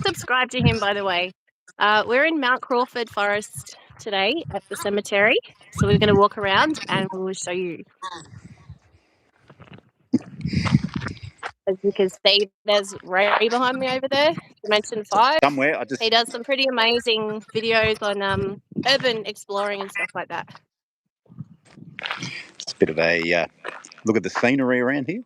subscribe to him, by the way. We're in Mount Crawford Forest today at the cemetery. So we're going to walk around and we will show you. As you can see, there's Ray behind me over there, Dimension 5. Somewhere, He does some pretty amazing videos on urban exploring and stuff like that. It's a bit of a look at the scenery around here.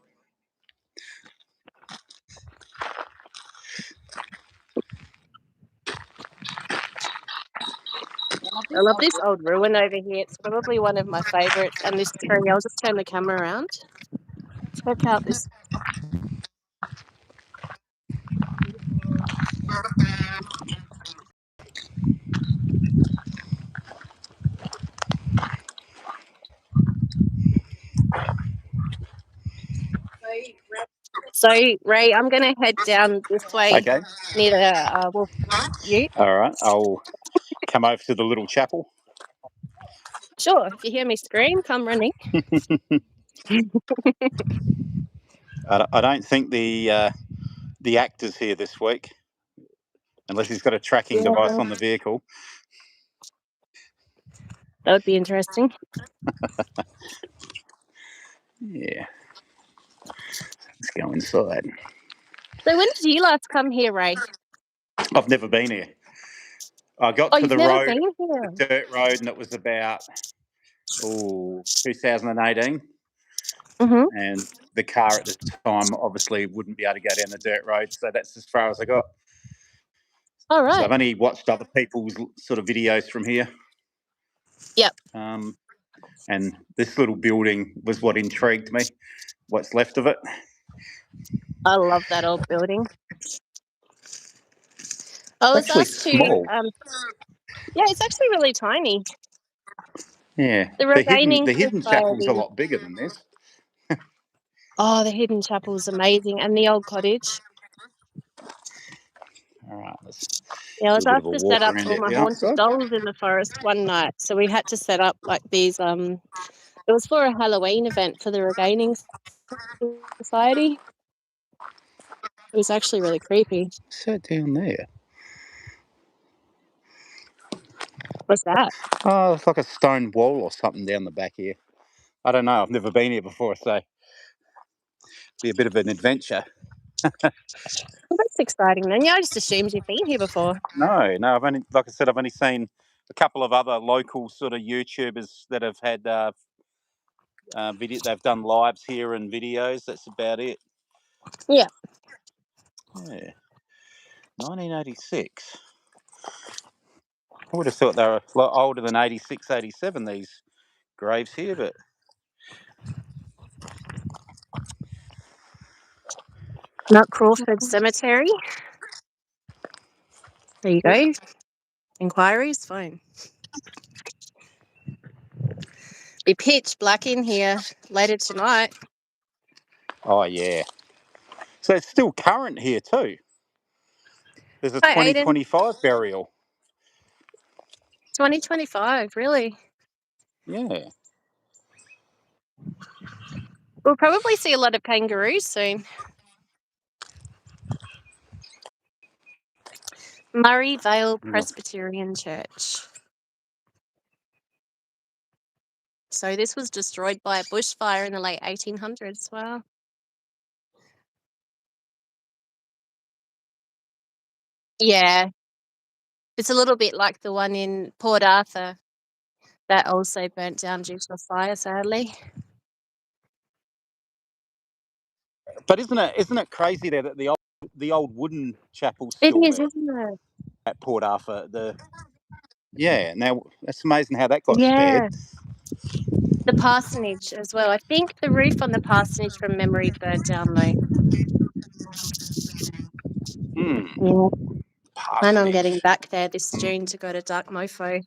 I love this old ruin over here. It's probably one of my favourites. And this tree, I'll just turn the camera around. Check out this. So, Ray, I'm going to head down this way near the Wolf Ute. All right, I'll come over to the little chapel. Sure, if you hear me scream, come running. I don't think the actor's here this week, unless he's got a tracking device on the vehicle. That would be interesting. Yeah. Let's go inside. So when did you last come here, Ray? I've never been here. I got to the road, the dirt road, and it was about 2018. Mm-hmm. And the car at the time obviously wouldn't be able to go down the dirt road, so that's as far as I got. All right. So I've only watched other people's sort of videos from here. Yep. And this little building was what intrigued me, what's left of it. I love that old building. I was actually asked small. Yeah, it's actually really tiny. Yeah. The hidden chapel's a lot bigger than this. Oh, the hidden chapel's amazing. And the old cottage. All right. Yeah, I was asked to set up all my haunted dolls in the forest one night. So we had to set up like these, it was for a Halloween event for the Regaining Society. It was actually really creepy. What's that down there? What's that? Oh, it's like a stone wall or something down the back here. I don't know. I've never been here before, so it'll be a bit of an adventure. Well, that's exciting then. Yeah, I just assumed you've been here before. No, I've only, like I said, I've only seen a couple of other local sort of YouTubers that have had video. They've done lives here and videos. That's about it. Yeah. Yeah. 1986. I would have thought they were a lot older than 86, 87, these graves here, but... Mount Crawford Cemetery. There you go. Inquiries, fine. Be pitch black in here later tonight. Oh, yeah. So it's still current here too. There's a 2025 burial. 2025, really? Yeah. We'll probably see a lot of kangaroos soon. Murray Vale Presbyterian Church. So this was destroyed by a bushfire in the late 1800s. Wow. Yeah. It's a little bit like the one in Port Arthur that also burnt down due to a fire, sadly. But isn't it crazy there that the old wooden chapel's still there? It is, isn't it? At Port Arthur, now that's amazing how that got Yeah. spared. The parsonage as well. I think the roof on the parsonage from memory burnt down though. Yeah. Plan on getting back there this June to go to Dark Mofo.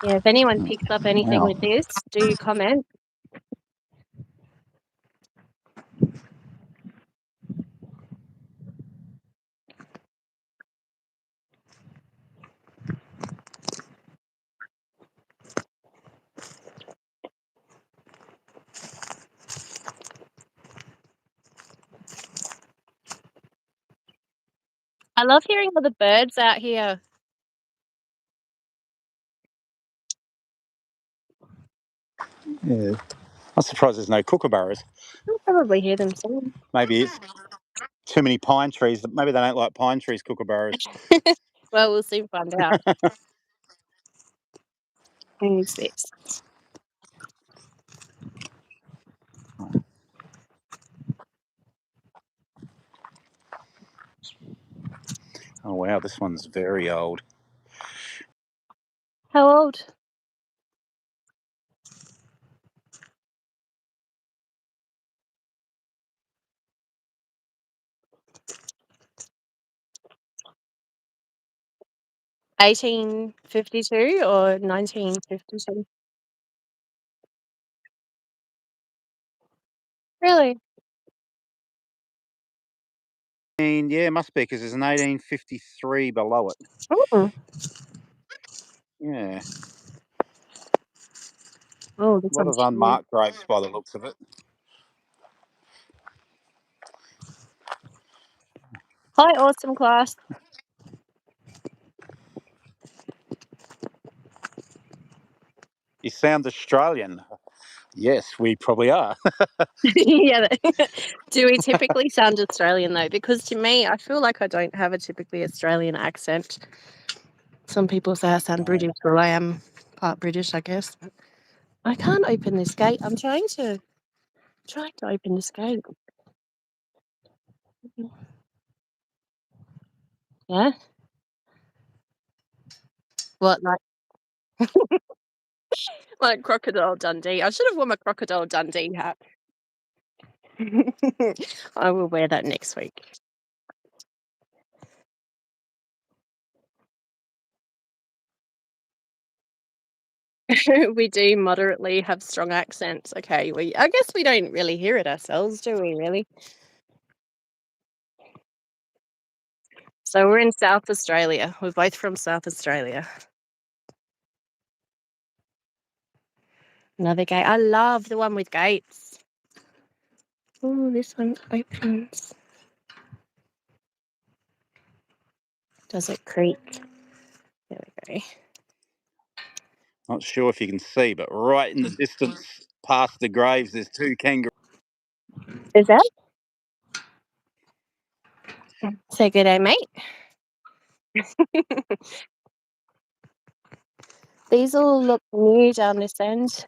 Yeah, if anyone picks up anything with this, do comment. I love hearing all the birds out here. Yeah. I'm surprised there's no kookaburras. You'll probably hear them soon. Maybe it's too many pine trees. Maybe they don't like pine trees, kookaburras. Well, we'll soon find out. Who's this? Oh, wow, this one's very old. How old? (1852 or 1952? Really? Yeah, it must be because there's an 1853 below it. Mm. Yeah. Oh, A this lot of one's huge. unmarked graves by the looks of it. Hi, awesome class. You sound Australian. Yes, we probably are. Yeah. Do we typically sound Australian though? Because to me, I feel like I don't have a typically Australian accent. Some people say I sound British, or I am part British, I guess. I can't open this gate. I'm trying to open this gate. Yeah. What, like Crocodile Dundee? I should have worn my Crocodile Dundee hat. I will wear that next week. We do moderately have strong accents. Okay, I guess we don't really hear it ourselves, do we, really? So we're in South Australia. We're both from South Australia. Another gate. I love the one with gates. Oh, this one opens. Does it creak? There we go. Not sure if you can see, but right in the distance past the graves, there's two kangaroos. Is that? Say good day, mate. These all look new down this end.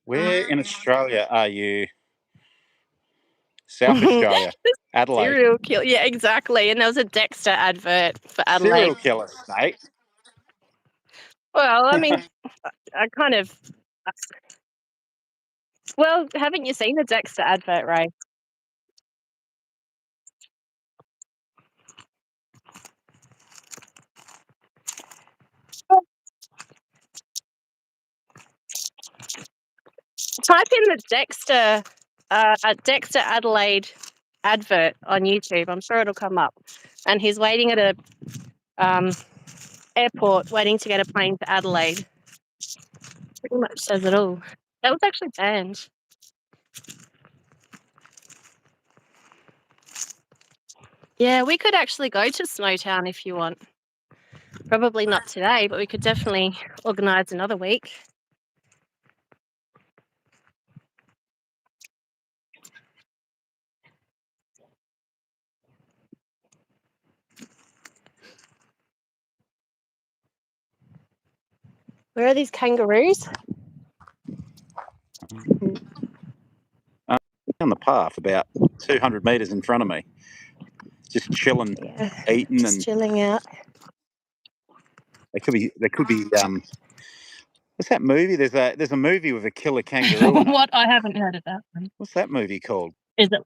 Where in Australia are you? South Australia, Adelaide. Serial killer. Yeah, exactly. And there was a Dexter advert for Adelaide. Serial killer state. Well, I mean, I kind of. Well, haven't you seen the Dexter advert, Ray? Type in the Dexter Adelaide advert on YouTube. I'm sure it'll come up. And he's waiting at a airport, waiting to get a plane to Adelaide. Pretty much says it all. That was actually banned. Yeah, we could actually go to Snowtown if you want. Probably not today, but we could definitely organise another week. Where are these kangaroos? On the path, about 200 metres in front of me, just chilling, eating, just and chilling out. They could be. What's that movie? There's a movie with a killer kangaroo in it. What? I haven't heard of that one. What's that movie called? Is it?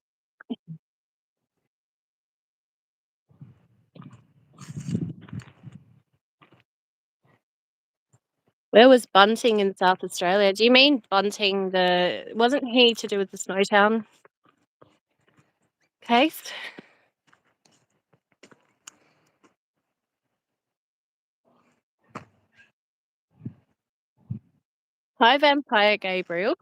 Where was Bunting in South Australia? Do you mean Bunting? Wasn't he to do with the Snowtown case? Hi, Vampire Gabriel.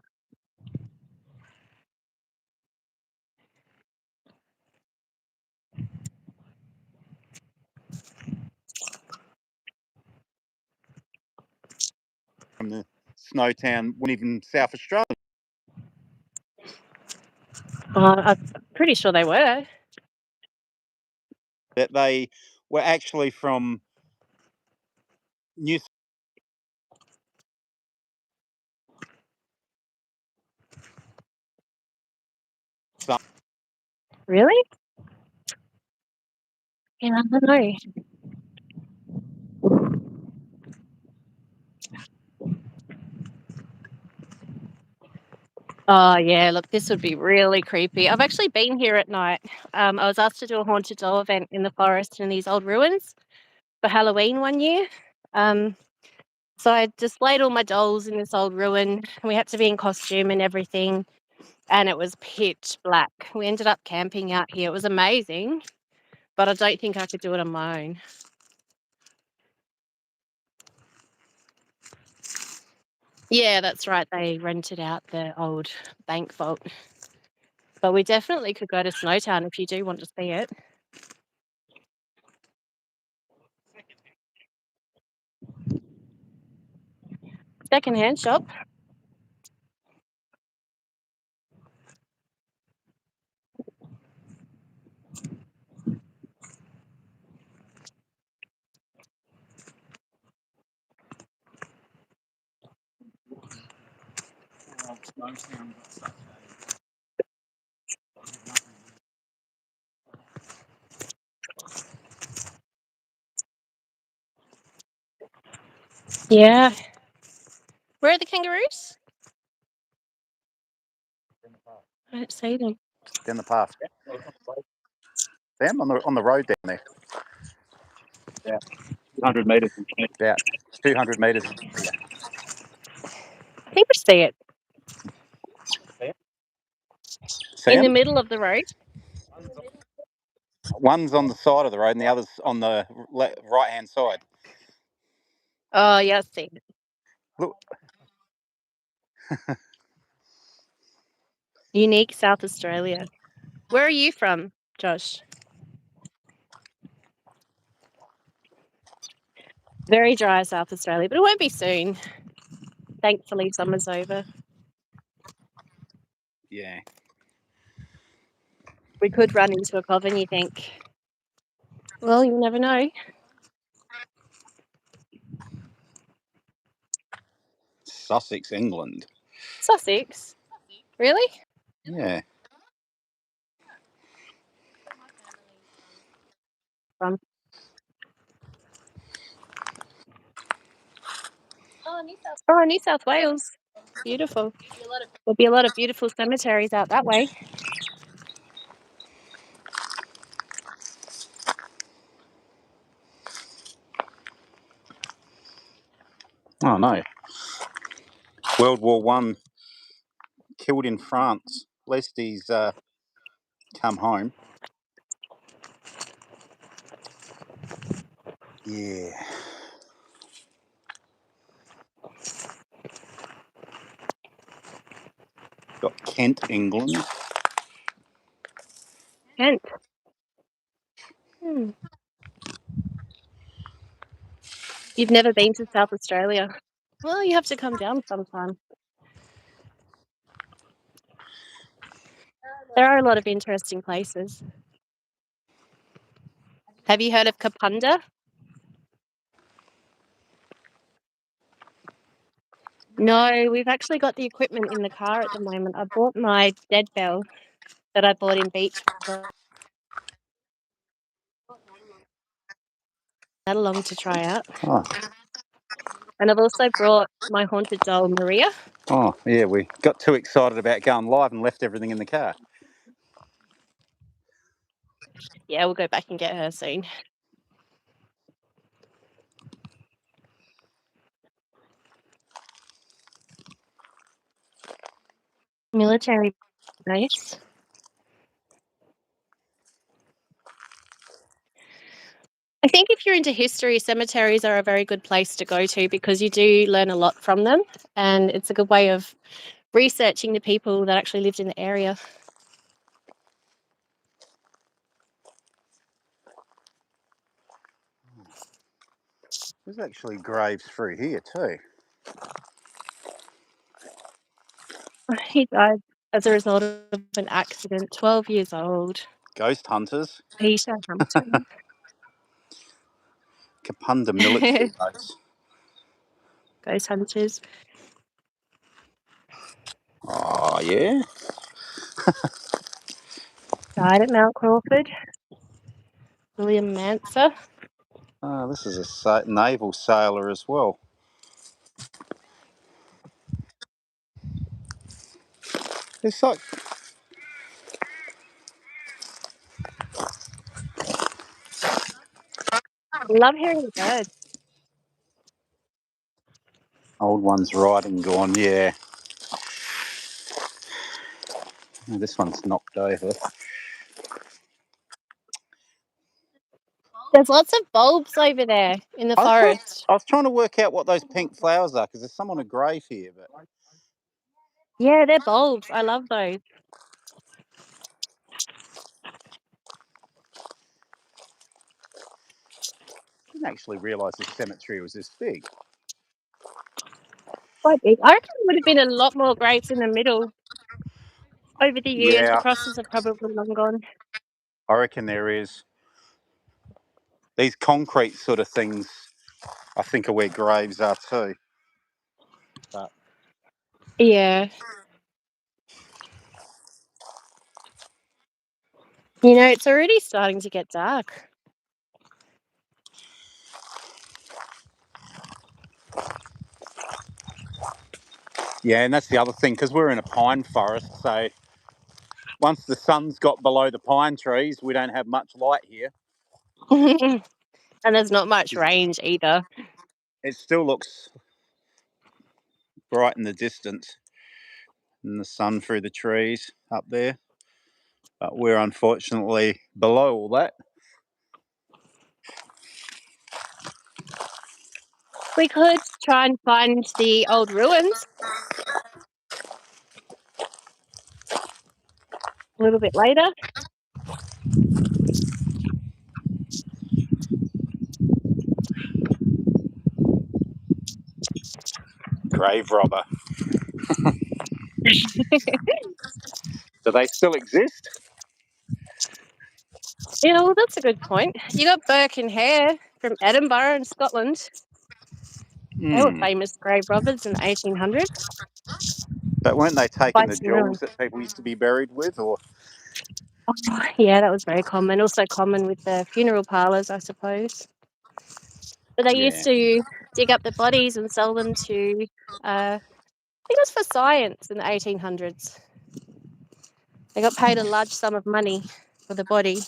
from the snow town, weren't even South Australia. I'm pretty sure they were. That they were actually from New. Really? Yeah, I don't know. Oh, yeah, look, this would be really creepy. I've actually been here at night. I was asked to do a haunted doll event in the forest in these old ruins for Halloween one year. So I displayed all my dolls in this old ruin, and we had to be in costume and everything, and it was pitch black. We ended up camping out here. It was amazing, but I don't think I could do it on my own. Yeah, that's right. They rented out the old bank vault. But we definitely could go to Snowtown if you do want to see it. Secondhand shop. Yeah. Where are the kangaroos? I don't see them. Down the path. Them on the road down there. Yeah, 200 metres. About 200 metres. Yeah. I think we see it. See In the them? middle of the road. One's on the side of the road and the other's on the right-hand side. Oh, yeah, I see it. Look. Unique South Australia. Where are you from, Josh? Very dry South Australia, but it won't be soon. Thankfully, summer's over. Yeah. We could run into a coven, you think? Well, you never know. Sussex, England. Sussex? Really? Yeah. From New South Wales. Beautiful. There'll be a lot of beautiful cemeteries out that way. Oh, no. World War One, killed in France. At least he's come home. Yeah. Got Kent, England. Kent. Hmm. You've never been to South Australia? Well, you have to come down sometime. There are a lot of interesting places. Have you heard of Kapunda? No, we've actually got the equipment in the car at the moment. I bought my dead bell that I bought in Beach that along to try out. Oh. And I've also brought my haunted doll, Maria. Oh, yeah, we got too excited about going live and left everything in the car. Yeah, we'll go back and get her soon. Military base. I think if you're into history, cemeteries are a very good place to go to because you do learn a lot from them, and it's a good way of researching the people that actually lived in the area. There's actually graves through here too. He died as a result of an accident, 12 years old. Ghost hunters. Peter Hampton. Kapunda military base. Ghost hunters. Oh, yeah? Died at Mount Crawford. William Manser. Oh, this is a naval sailor as well. It's like... I love hearing the birds. Old one's riding gone, yeah. Oh, this one's knocked over. There's lots of bulbs over there in the forest. I was trying to work out what those pink flowers are because there's some on a grave here, but Yeah, they're bulbs. I love those. I didn't actually realise this cemetery was this big. Quite big. I reckon there would have been a lot more graves in the middle. Over the years, the Yeah. crosses are probably long gone. I reckon there is. These concrete sort of things, I think, are where graves are too. But Yeah. You know, it's already starting to get dark. yeah, and that's the other thing, because we're in a pine forest, so once the sun's got below the pine trees, we don't have much light here. And there's not much range either. It still looks bright in the distance, and the sun through the trees up there. But we're unfortunately below all that. We could try and find the old ruins a little bit later. Grave robber. Do they still exist? Yeah, well, that's a good point. You got Burke and Hare from Edinburgh in Scotland. They were famous grave robbers in the 1800s. But weren't they taking Quite the some ruins. jewels that people used to be buried with? Or Oh, yeah, that was very common. Also common with the funeral parlours, I suppose. But they used to dig up the bodies and sell them to, I think it was for science in the 1800s. They got paid a large sum of money for the body.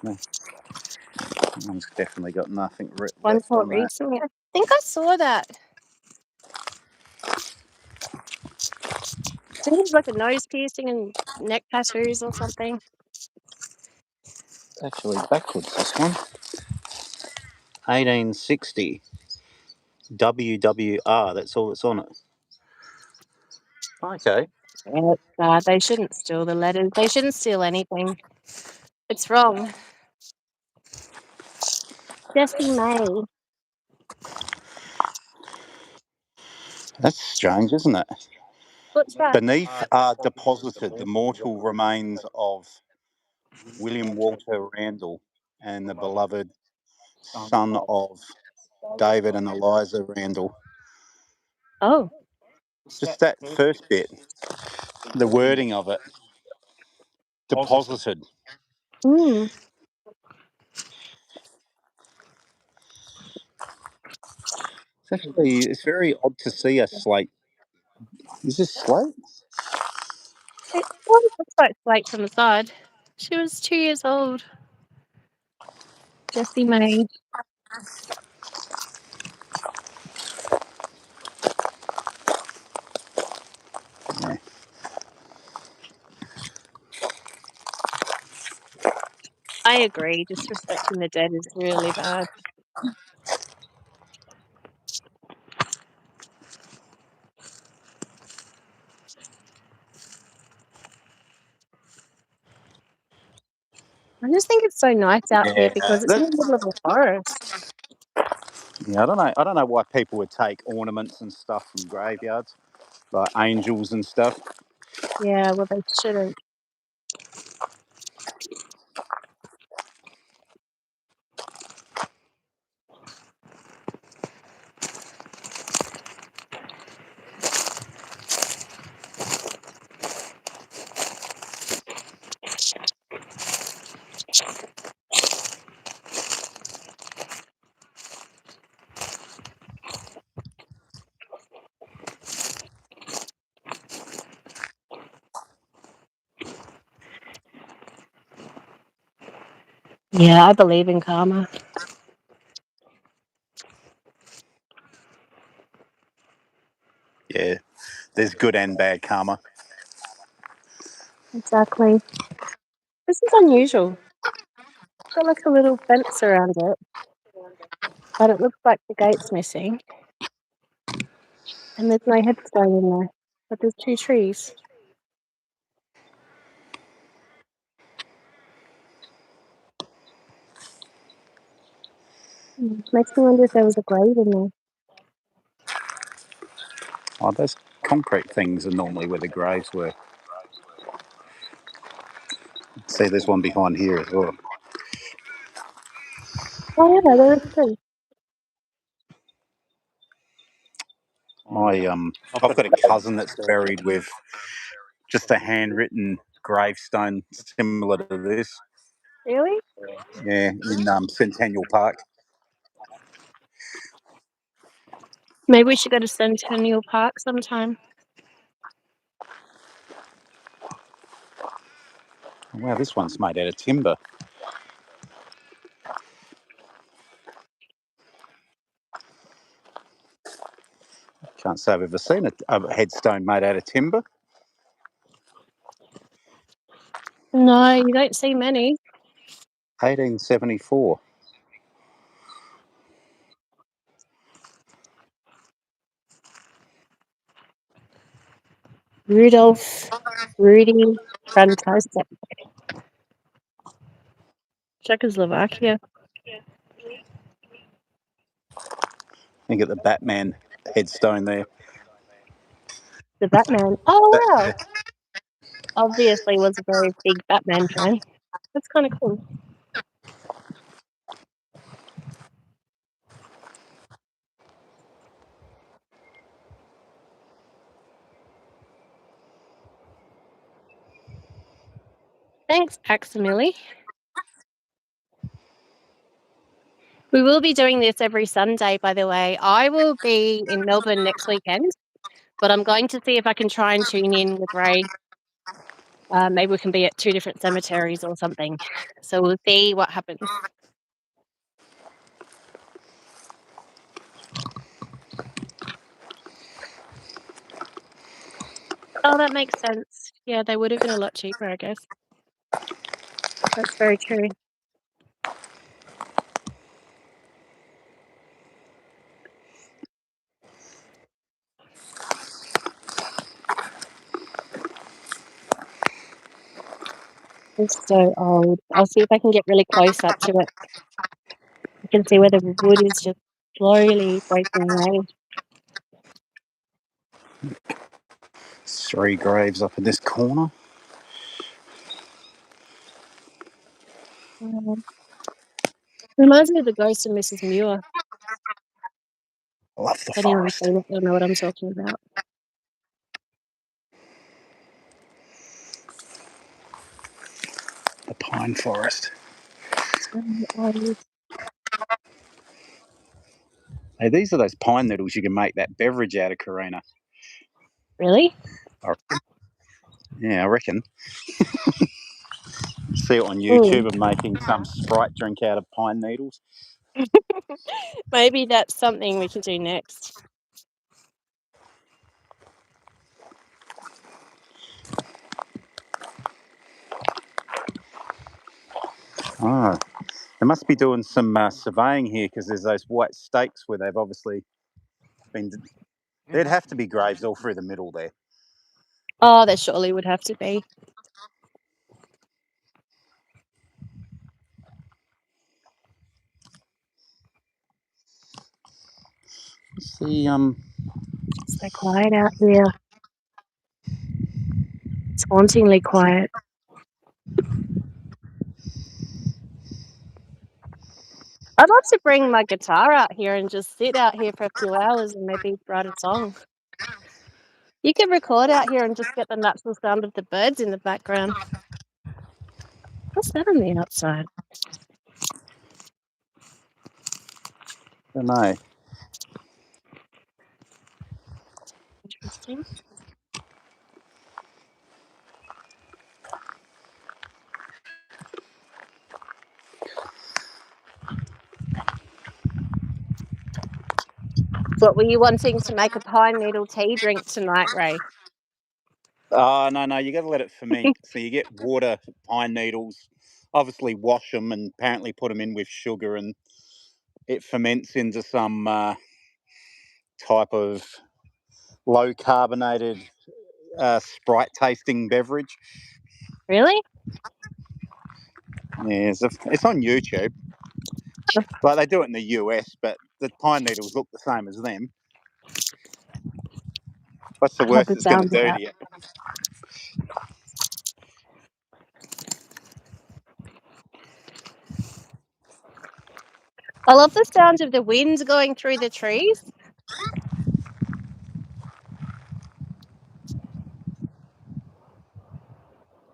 that one's definitely got nothing One left more on that. recently. I think I saw that. I think it was like a nose piercing and neck tattoos or something. It's actually backwards, this one. 1860. WWR, that's all that's on it. Okay. Yeah, they shouldn't steal the letters. They shouldn't steal anything. It's wrong. Jessie May. That's strange, isn't it? What's that? Beneath are deposited the mortal remains of William Walter Randall and the beloved son of David and Eliza Randall. Oh. Just that first bit, the wording of it. Deposited. Mm. It's very odd to see a slate. Is this slate? It looks like slate from the side. She was 2 years old. Jessie May. Yeah. I agree. Disrespecting the dead is really bad. I just think it's so nice out here because it's in the middle of a forest. Yeah, I don't know why people would take ornaments and stuff from graveyards, like angels and stuff. Yeah, well, they shouldn't. Yeah, I believe in karma. Yeah, there's good and bad karma. Exactly. This is unusual. It's got like a little fence around it, but it looks like the gate's missing. And there's no headstone in there, but there's 2 trees. Makes me wonder if there was a grave in there. Oh, those concrete things are normally where the graves were. See, there's one behind here as well. Oh, yeah, there is 3. I've got a cousin that's buried with just a handwritten gravestone similar to this. Really? Yeah, in Centennial Park. Maybe we should go to Centennial Park sometime. Wow, this one's made out of timber. Can't say I've ever seen a headstone made out of timber. No, you don't see many. 1874. Rudolph, Rudy, Fantastic. Czechoslovakia. Think of the Batman headstone there. The Batman. Oh, wow. Obviously was a very big Batman fan. That's kind of cool. Thanks, Aximili. We will be doing this every Sunday, by the way. I will be in Melbourne next weekend, but I'm going to see if I can try and tune in with Ray. Maybe we can be at 2 different cemeteries or something. So we'll see what happens. Oh, that makes sense. Yeah, they would have been a lot cheaper, I guess. That's very true. It's so old. I'll see if I can get really close up to it. You can see where the wood is just slowly breaking away. 3 graves up in this corner. Reminds me of the ghost of Mrs. Muir. I love the If anyone's forest. seen it, they'll know what I'm talking about. The pine forest. Hey, these are those pine needles you can make that beverage out of, Karina. Really? Yeah, I reckon. See it on YouTube of making some Sprite drink out of pine needles. Maybe that's something we can do next. Oh, they must be doing some surveying here because there's those white stakes where they've obviously been. There'd have to be graves all through the middle there. Oh, there surely would have to be. See, It's so quiet out here. It's hauntingly quiet. I'd love to bring my guitar out here and just sit out here for a few hours and maybe write a song. You could record out here and just get the natural sound of the birds in the background. What's that on the outside? don't know. Interesting. What were you wanting to make a pine needle tea drink tonight, Ray? Oh, no, you got to let it ferment. So you get water, pine needles, obviously wash them and apparently put them in with sugar, and it ferments into some type of low carbonated Sprite tasting beverage. Really? Yeah, it's on YouTube. Like they do it in the US, but the pine needles look the same as them. What's the I love worst the it's going to sound of do that. to you? I love the sound of the wind going through the trees.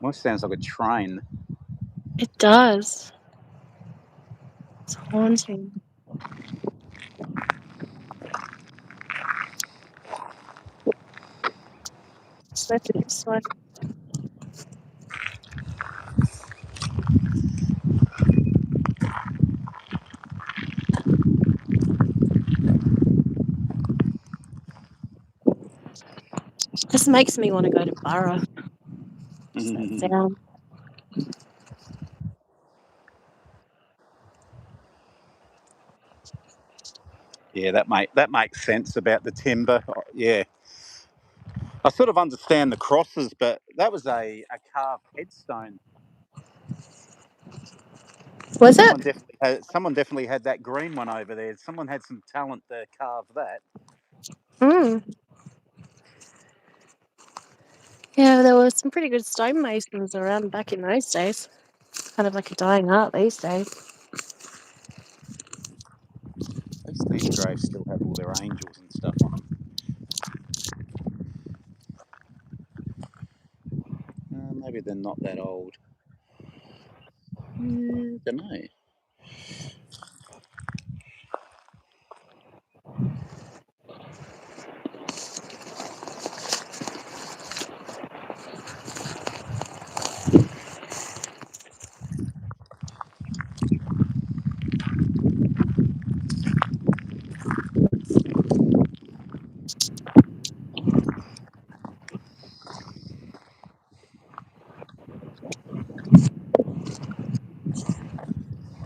Almost sounds like a train. It does. It's haunting. Slip it this way. This makes me want to go to Burra. Just that sound. Yeah, that makes sense about the timber. Yeah, I sort of understand the crosses, but that was a carved headstone. Was it? Someone definitely had that green one over there. Someone had some talent to carve that. Mm. Yeah, there were some pretty good stonemasons around back in those days. Kind of like a dying art these days. At least these graves still have all their angels and stuff on them. Maybe they're not that old. Don't know.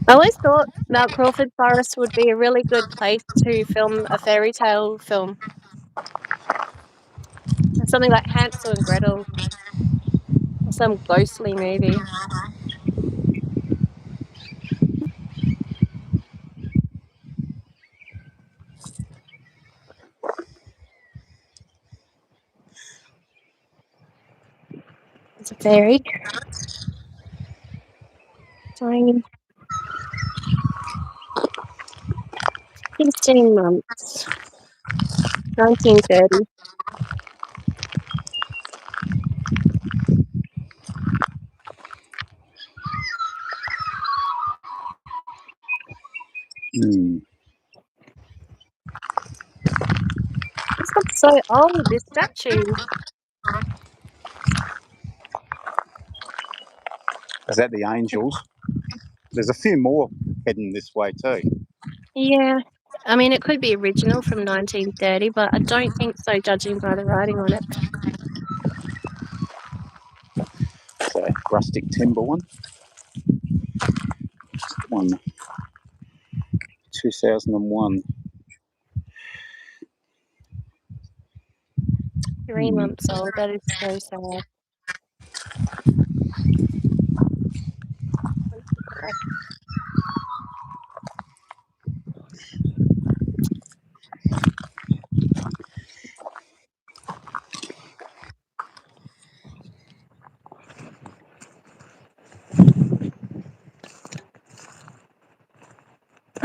I always thought Mount Crawford Forest would be a really good place to film a fairy tale film. Something like Hansel and Gretel or some ghostly movie. It's a fairy. 16 months. 1930. Hmm. This looks so old, this statue. Is that the angels? There's a few more heading this way too. Yeah. I mean, it could be original from 1930, but I don't think so, judging by the writing on it. So rustic timber one. 2001. 3 months old. That is so sad.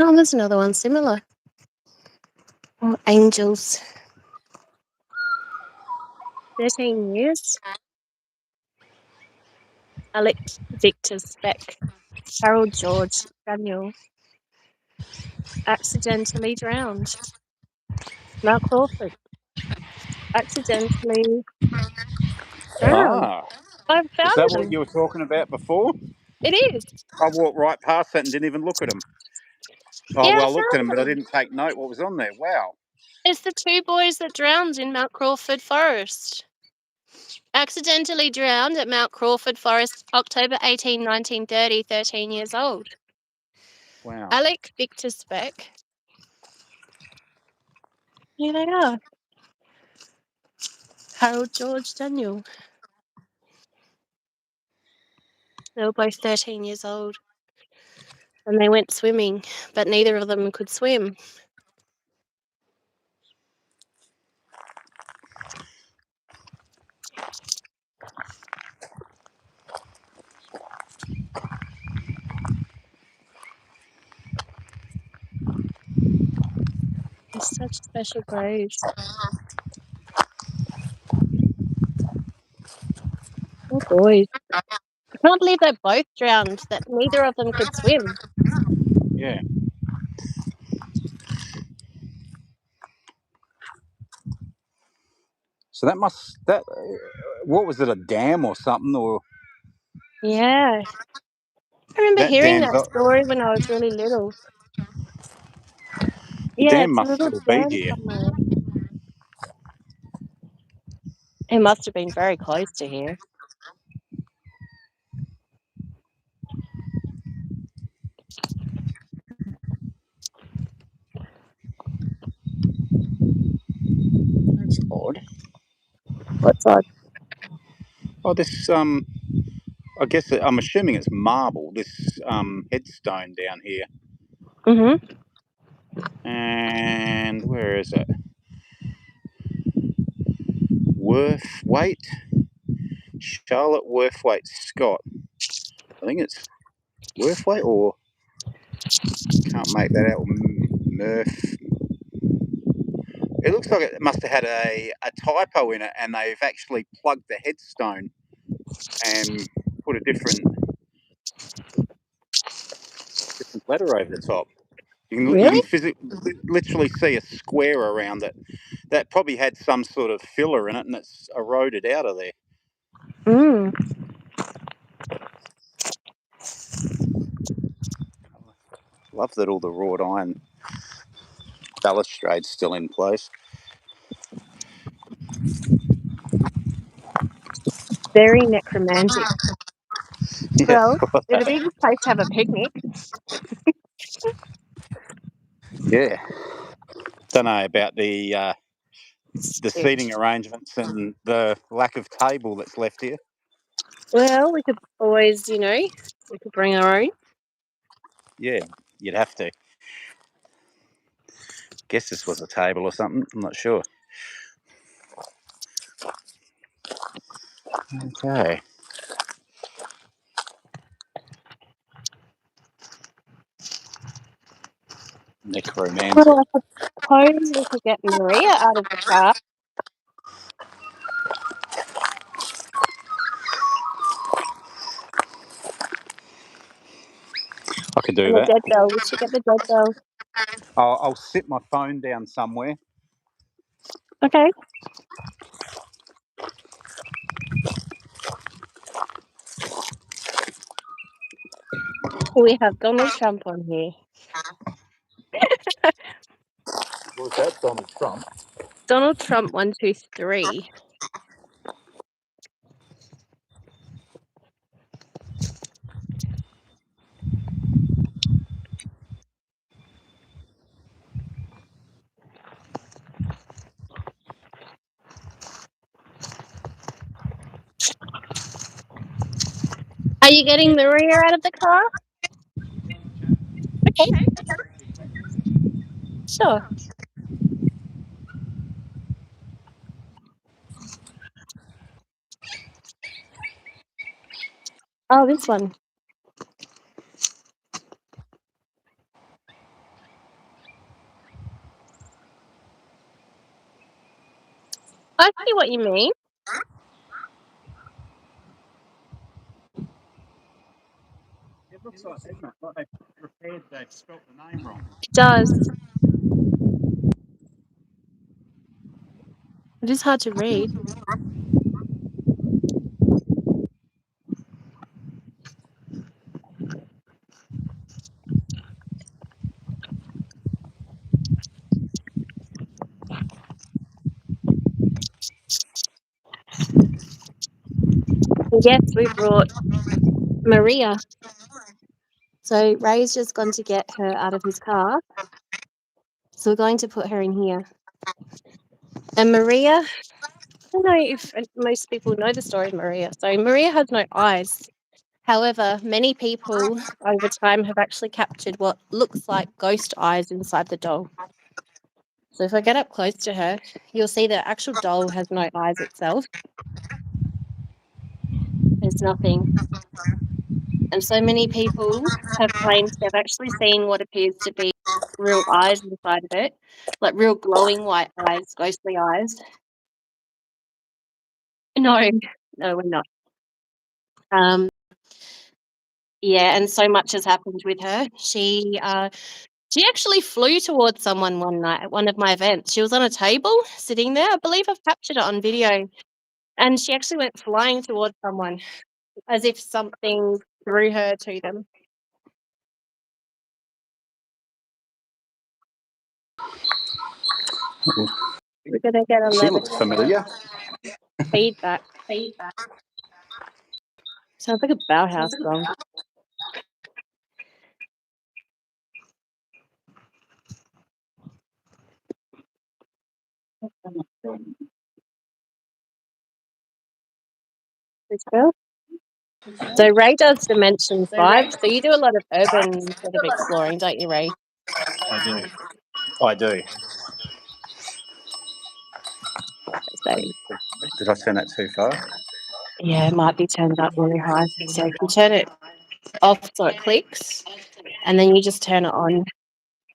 Oh, there's another one similar. Oh, angels. 13 years. Alex Victor Speck. Harold George Daniel. Accidentally drowned. Mark Crawford. Accidentally drowned. Ah, I is found that what them. you were talking about before? It is. I walked right past that and didn't even look at them. Oh, Yeah, well, I I looked at them, found but I them. didn't take note what was on there. Wow. It's the two boys that drowned in Mount Crawford Forest. Accidentally drowned at Mount Crawford Forest, October 18, 1930, 13 years old. Wow. Alec Victor Speck. Here they are. Harold George Daniel. They were both 13 years old. And they went swimming, but neither of them could swim. It's such special graves. Oh, boys. I can't believe they both drowned, that neither of them could swim. Yeah. So what was it, a dam or something? Or Yeah. I remember that hearing dam's that up, story when I was really little. the Yeah, dam it's a must little still be dam here. somewhere. It must have been very close to here. That's odd. What's odd? Oh, this, I guess I'm assuming it's marble, this headstone down here. Mm-hmm. And where is it? Worthwaite? Charlotte Worthwaite Scott. I think it's Worthwaite, or can't make that out. Murph. It looks like it must have had a typo in it, and they've actually plugged the headstone and put a different letter over the top. You Really? can literally see a square around it that probably had some sort of filler in it, and it's eroded out of there. Mm. Love that all the wrought iron balustrade's still in place. Very necromantic. Yes. Well, it'd be a good place to have a picnic. Yeah. Don't know about the seating Stitch. arrangements and the lack of table that's left here. Well, we could always, we could bring our own. Yeah, you'd have to. Guess this was a table or something. I'm not sure. Okay. Necromancy. Well, I suppose we could get Maria out of the car. I could do And the that. dead bell. We should get the dead bell. I'll sit my phone down somewhere. Okay. We have Donald Trump on here. Was that Donald Trump? Donald Trump 123. Are you getting Maria out of the car? Okay. Sure. Oh, this one. I see what you mean. It looks like, doesn't it? Like they've spelt the name wrong. It does. It is hard to read. Yes, we brought Maria. So Ray's just gone to get her out of his car. So we're going to put her in here. And Maria, I don't know if most people know the story of Maria. So Maria has no eyes. However, many people over time have actually captured what looks like ghost eyes inside the doll. So if I get up close to her, you'll see the actual doll has no eyes itself. There's nothing. And so many people have claimed they've actually seen what appears to be real eyes inside of it, like real glowing white eyes, ghostly eyes. No, no, we're not. Yeah, and so much has happened with her. She actually flew towards someone one night at one of my events. She was on a table sitting there. I believe I've captured it on video. And she actually went flying towards someone as if something threw her to them. We're going to get a She looks familiar. feedback. Sounds like a Bauhaus song. This girl. So Ray does Dimension 5. So you do a lot of urban sort of exploring, don't you, Ray? I do. So, Did I turn that too far? yeah, it might be turned up really high. So if you turn it off so it clicks, and then you just turn it on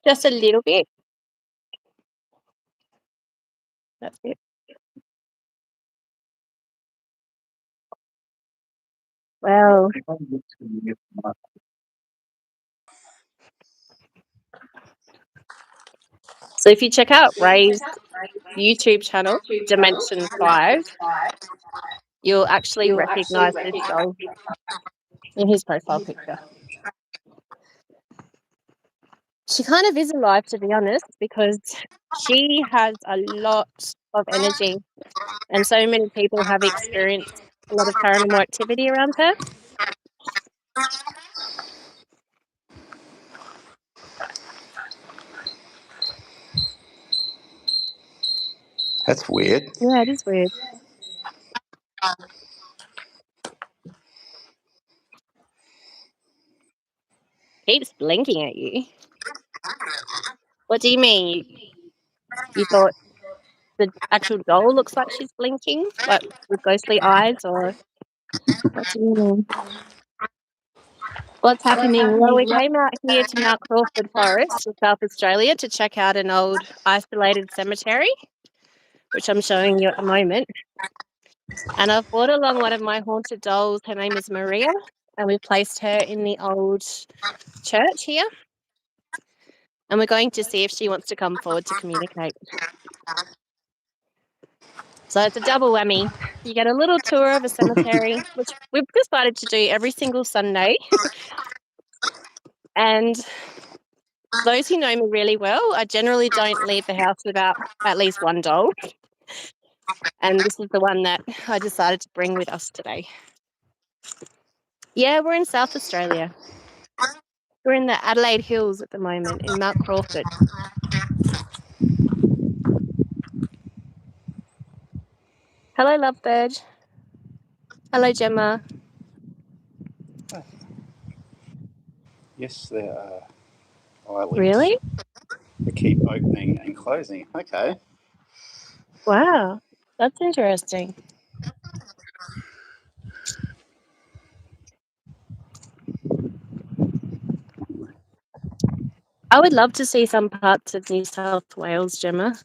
just a little bit. That's it. Well, so if you check out Ray's YouTube channel, Dimension 5, you'll actually recognise this doll in his profile picture. She kind of is alive, to be honest, because she has a lot of energy, and so many people have experienced a lot of paranormal activity around her. That's weird. Yeah, it is weird. Keeps blinking at you. What do you mean? You thought the actual doll looks like she's blinking, like with ghostly eyes, or what do you mean? What's happening? Well, we came out here to Mount Crawford Forest in South Australia to check out an old isolated cemetery, which I'm showing you at the moment. And I've brought along one of my haunted dolls. Her name is Maria, and we placed her in the old church here. And we're going to see if she wants to come forward to communicate. So it's a double whammy. You get a little tour of a cemetery, which we've decided to do every single Sunday. And those who know me really well, I generally don't leave the house without at least one doll. And this is the one that I decided to bring with us today. Yeah, we're in South Australia. We're in the Adelaide Hills at the moment in Mount Crawford. Hello, Lovebird. Hello, Gemma. Yes, there are eyelids. Really? They keep opening and closing. Okay. Wow, that's interesting. I would love to see some parts of New South Wales, Gemma.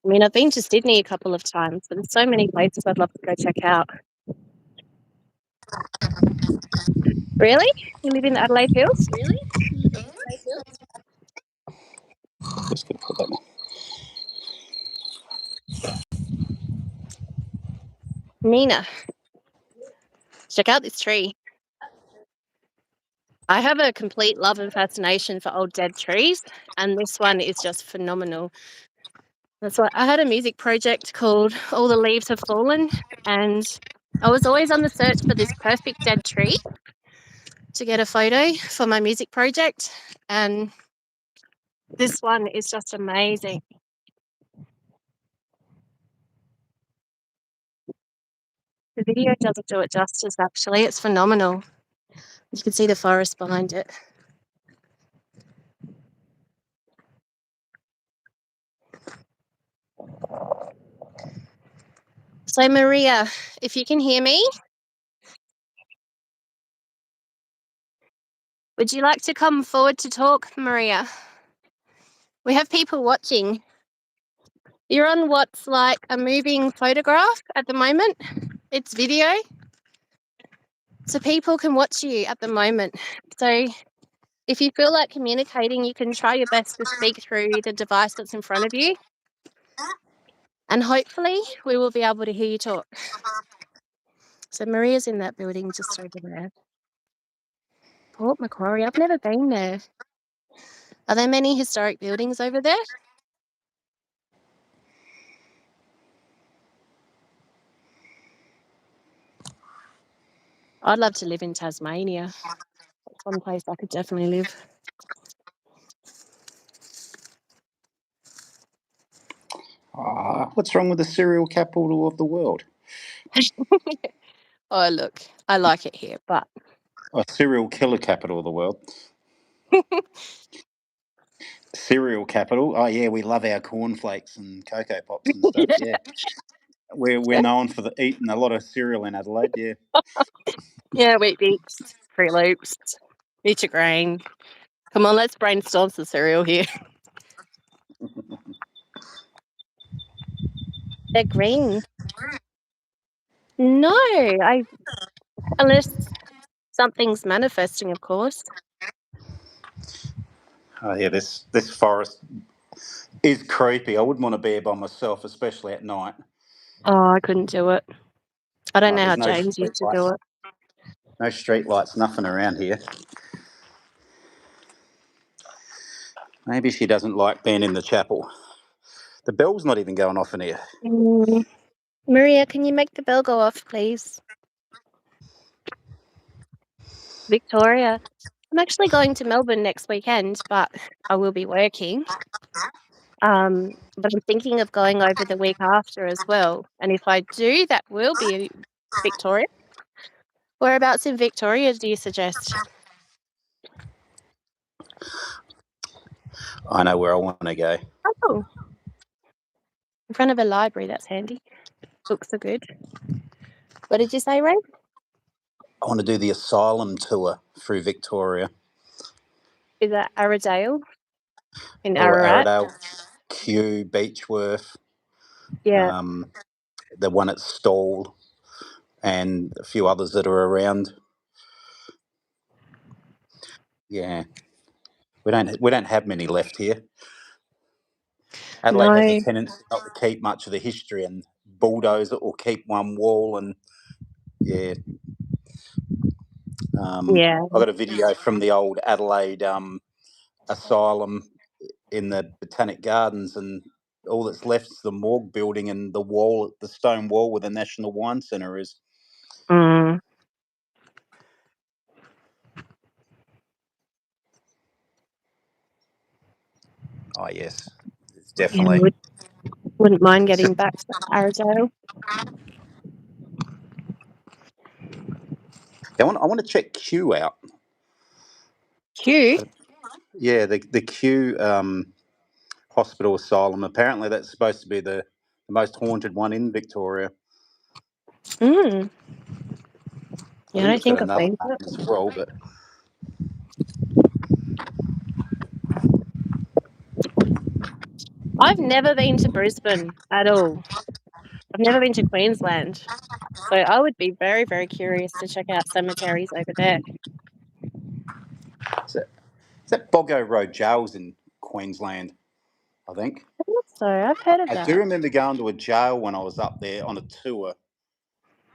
I mean, I've been to Sydney a couple of times, but there's so many places I'd love to go check out. Really? You live in the Adelaide Hills? Just gonna put that in. Nina, check out this tree. I have a complete love and fascination for old dead trees, and this one is just phenomenal. That's why I had a music project called All the Leaves Have Fallen, and I was always on the search for this perfect dead tree to get a photo for my music project, and this one is just amazing. The video doesn't do it justice, actually. It's phenomenal. You can see the forest behind it. So, Maria, if you can hear me, would you like to come forward to talk, Maria? We have people watching. You're on what's like a moving photograph at the moment. It's video. So people can watch you at the moment. So if you feel like communicating, you can try your best to speak through the device that's in front of you. And hopefully we will be able to hear you talk. So Maria's in that building just over there. Port Macquarie, I've never been there. Are there many historic buildings over there? I'd love to live in Tasmania. It's one place I could definitely live. What's wrong with the cereal capital of the world? Oh, look, I like it here, but... Serial killer capital of the world. Cereal capital. Oh, yeah, we love our cornflakes and Cocoa Pops and stuff, yeah. We're known for eating a lot of cereal in Adelaide, yeah. Yeah, Wheat Bix, Fruit Loops, eat your grain. Come on, let's brainstorm some cereal here. They're green. No, unless something's manifesting, of course. Oh, yeah, this forest is creepy. I wouldn't want to be here by myself, especially at night. Oh, I couldn't do it. I don't know There's how no James street used to do lights. it. No street lights, nothing around here. Maybe she doesn't like being in the chapel. The bell's not even going off in here. Maria, can you make the bell go off, please? Victoria, I'm actually going to Melbourne next weekend, but I will be working. But I'm thinking of going over the week after as well. And if I do, that will be Victoria. Whereabouts in Victoria do you suggest? I know where I want to go. Oh, in front of a library. That's handy. Books are good. What did you say, Ray? I want to do the asylum tour through Victoria. Is that Arradale in Or Ararat? Arradale, Kew, Beechworth. Yeah. The one at Stawell, and a few others that are around. Yeah, we don't have many left here. Adelaide has a tendency not to keep much of the history and bulldoze it or keep one wall. And yeah, I got a video from the old Adelaide asylum in the Botanic Gardens, and all that's left is the morgue building and the wall, the stone wall where the National Wine Centre is. Mm. Oh yes, it's definitely. Yeah, wouldn't mind getting back to Arradale. I want to check Kew out. Kew? Yeah, the Kew hospital asylum. Apparently, that's supposed to be the most haunted one in Victoria. Mm. Yeah, I I think don't it's got think I've another been to name it. as well, but I've never been to Brisbane at all. I've never been to Queensland. So I would be very, very curious to check out cemeteries over there. Is that Boggo Road jail's in Queensland, I think. I think so. I've heard of I that. do remember going to a jail when I was up there on a tour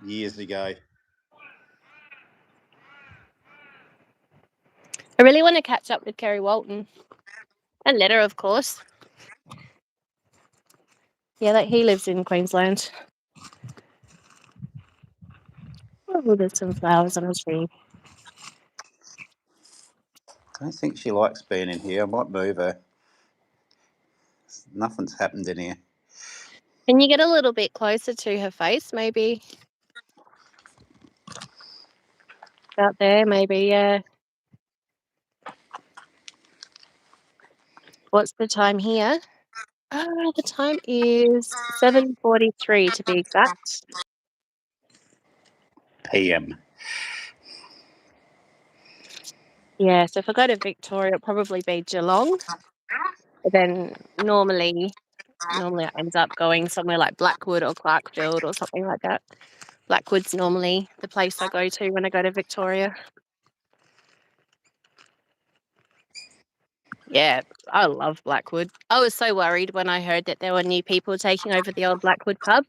years ago. I really want to catch up with Kerry Walton. And Letter, of course. Yeah, he lives in Queensland. Oh, there's some flowers on a tree. I don't think she likes being in here. I might move her. Nothing's happened in here. Can you get a little bit closer to her face, maybe? Out there, maybe, yeah. What's the time here? The time is 7:43 to be exact. PM. Yeah, so if I go to Victoria, it'll probably be Geelong. But then normally it ends up going somewhere like Blackwood or Clarkfield or something like that. Blackwood's normally the place I go to when I go to Victoria. Yeah, I love Blackwood. I was so worried when I heard that there were new people taking over the old Blackwood pub.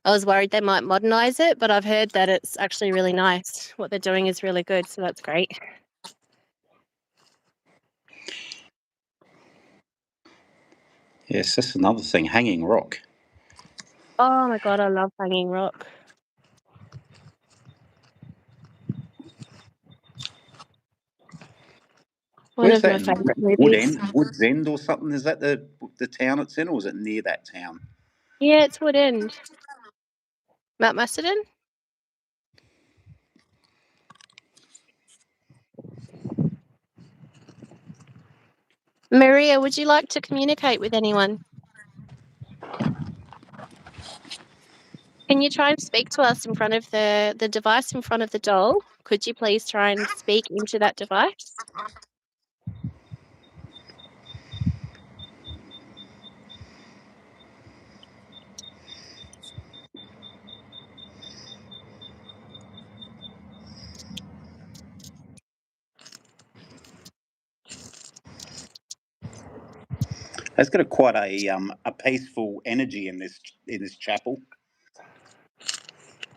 I was worried they might modernise it, but I've heard that it's actually really nice. What they're doing is really good, so that's great. Yes, that's another thing. Hanging Rock. Oh my God, I love Hanging Rock. One of my favourite movies. Woods End or something? Is that the town it's in, or is it near that town? Yeah, it's Wood End. Mount Macedon? Maria, would you like to communicate with anyone? Can you try and speak to us in front of the device in front of the doll? Could you please try and speak into that device? It's got quite a peaceful energy in this chapel.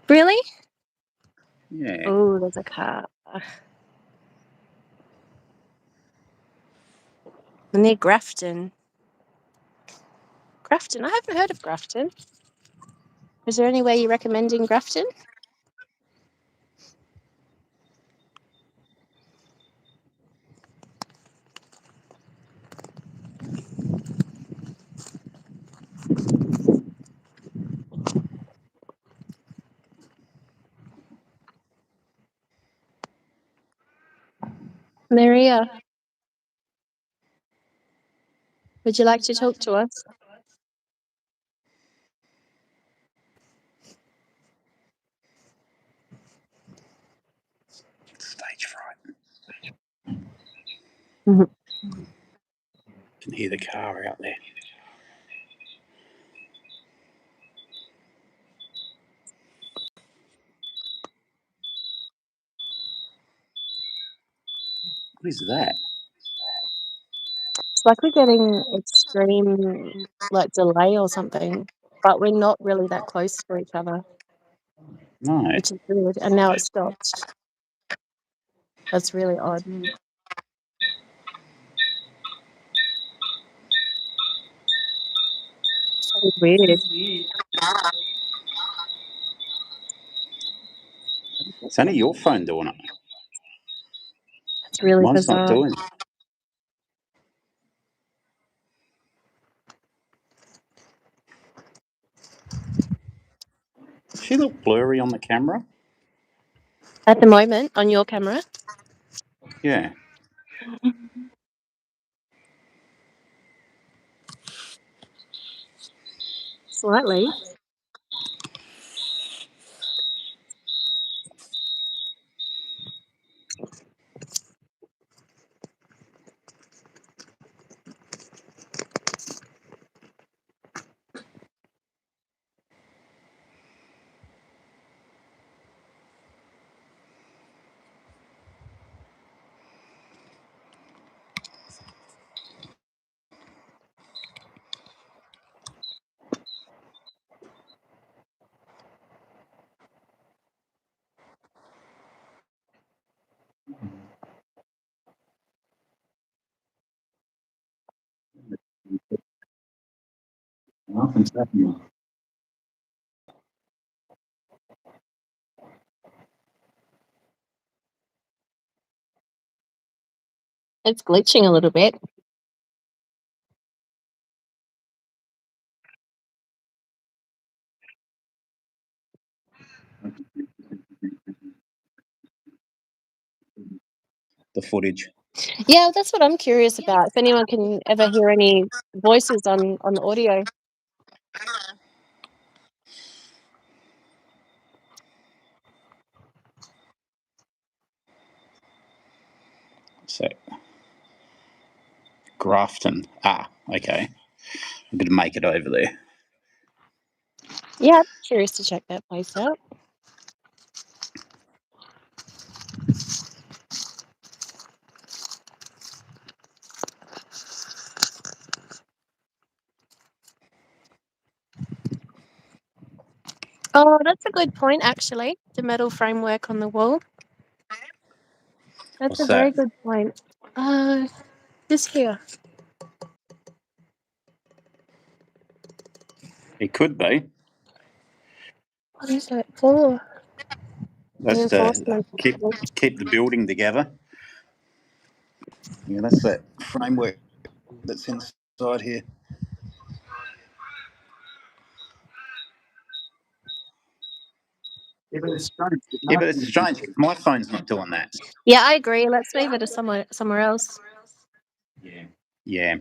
Really? Yeah. Oh, there's a car. Near Grafton. Grafton? I haven't heard of Grafton. Is there any way you're recommending Grafton? Maria, would you like to talk to us? Stage fright. Mm-hmm. Can hear the car out there. What is that? It's like we're getting extreme delay or something, but we're not really that close to each other. No. Which is weird. And now it stopped. That's really odd. So weird. It's only your phone doing it. It's really Mine's not bizarre. doing it. Does she look blurry on the camera? At the moment, on your camera? Yeah. Slightly. It's glitching a little bit. The footage. Yeah, that's what I'm curious about. If anyone can ever hear any voices on the audio. So, Grafton. Okay. I'm going to make it over there. Yeah, I'm curious to check that place out. Oh, that's a good point, actually. The metal framework on the wall. That's What's a very that? good point. This here. It could be. What is it for? That's to Reinforcement. keep the building together. Yeah, that's that framework that's inside here. Yeah, but it's strange because my phone's not doing that. Yeah, I agree. Let's move it to somewhere else. Yeah.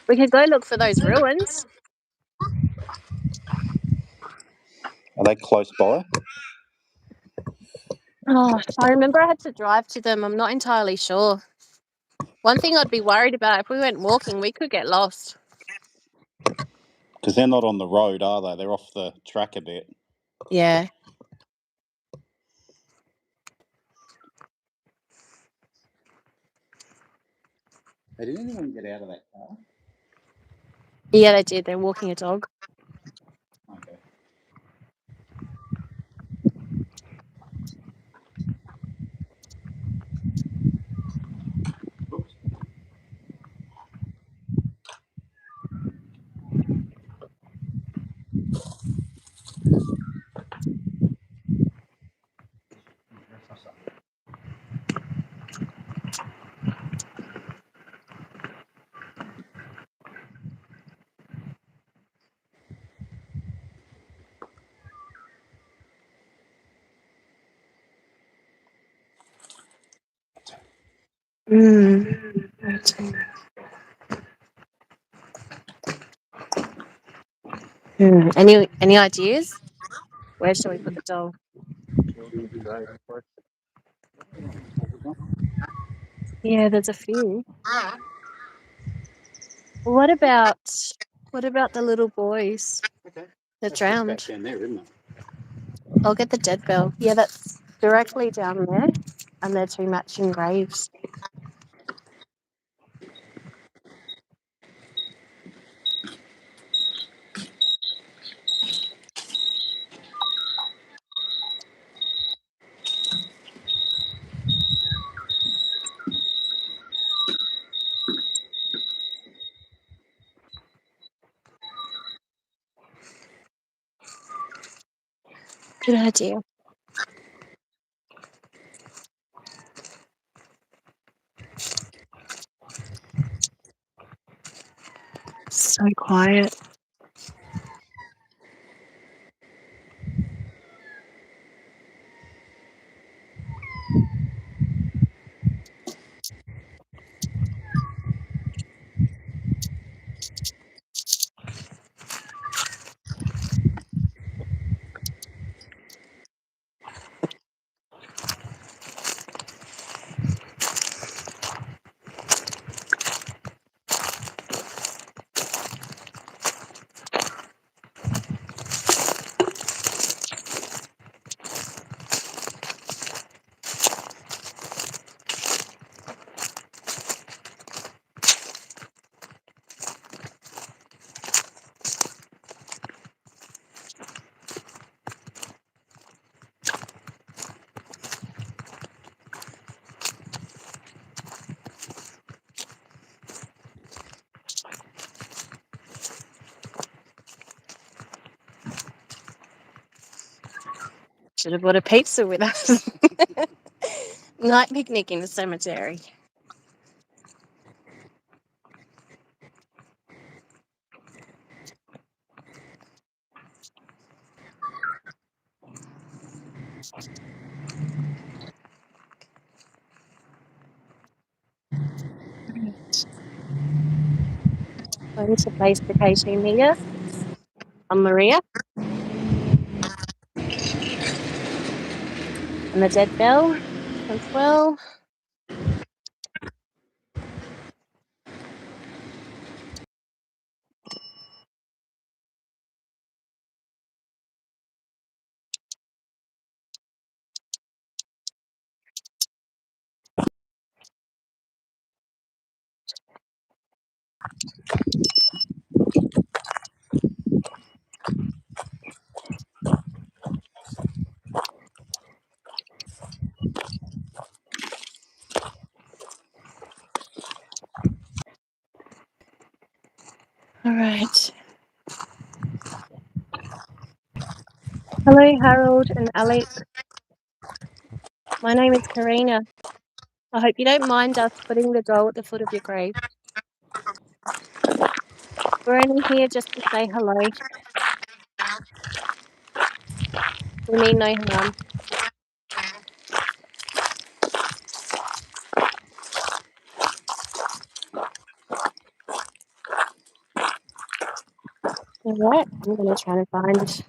We could go look for those ruins. Are they close by? Oh, I remember I had to drive to them. I'm not entirely sure. One thing I'd be worried about, if we went walking, we could get lost. Because they're not on the road, are they? They're off the track a bit. Yeah. Hey, did anyone get out of that car? Yeah, they did. They're walking a dog. Okay. Oops. Any ideas? Where shall we put the doll? Yeah, there's a few. What about the little boys that drowned? Down there, isn't it? I'll get the dead bell. Yeah, that's directly down there, and they're two matching graves. Good idea. So quiet. should have bought a pizza with us. Night picnic in the cemetery. Going to place the KT meter on Maria and the dead bell as well. All right. Hello, Harold and Alex. My name is Karina. I hope you don't mind us putting the doll at the foot of your grave. We're only here just to say hello. We mean no harm. All right. I'm going to try to find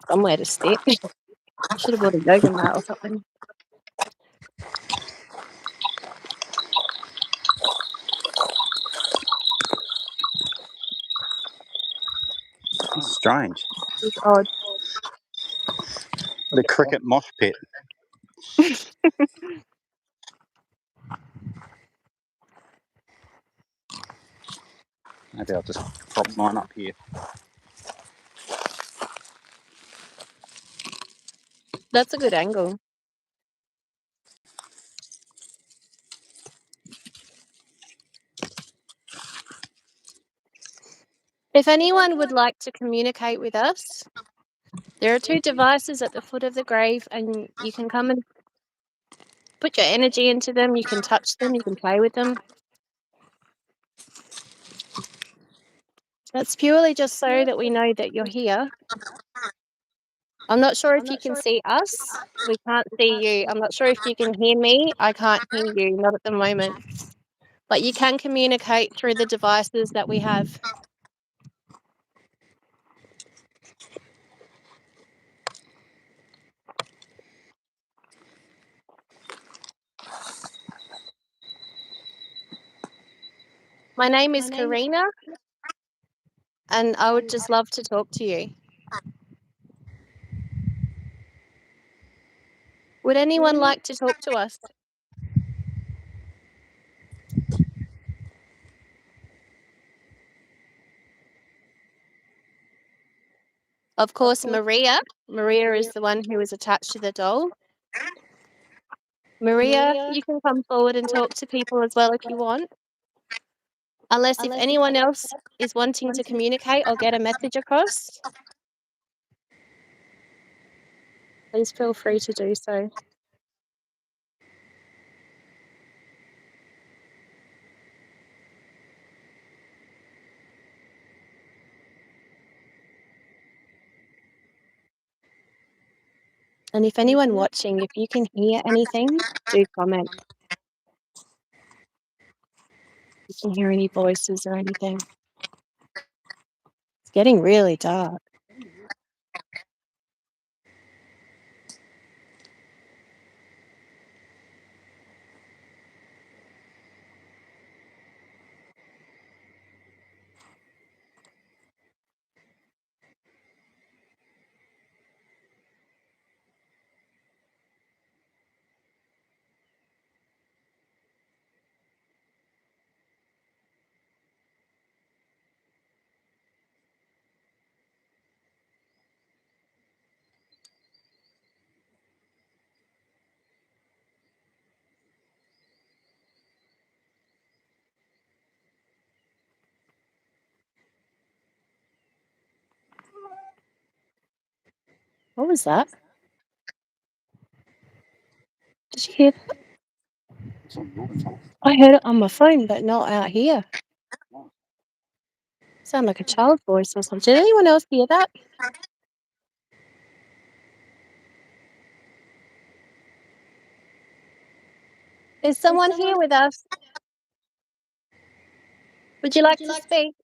somewhere to sit. I should have bought a yoga mat or something. It's strange. It's odd. The cricket mosh pit. Maybe I'll just prop mine up here. That's a good angle. If anyone would like to communicate with us, there are 2 devices at the foot of the grave, and you can come and put your energy into them. You can touch them. You can play with them. That's purely just so that we know that you're here. I'm not sure if you can see us. We can't see you. I'm not sure if you can hear me. I can't hear you, not at the moment. But you can communicate through the devices that we have. My name is Karina, and I would just love to talk to you. Would anyone like to talk to us? Of course, Maria. Maria is the one who is attached to the doll. Maria, you can come forward and talk to people as well if you want. Unless if anyone else is wanting to communicate or get a message across, please feel free to do so. And if anyone watching, if you can hear anything, do comment. If you can hear any voices or anything. It's getting really dark. What was that? Did you hear that? I heard it on my phone, but not out here. Sound like a child's voice or something. Did anyone else hear that? Is someone here with us? Would you like to speak?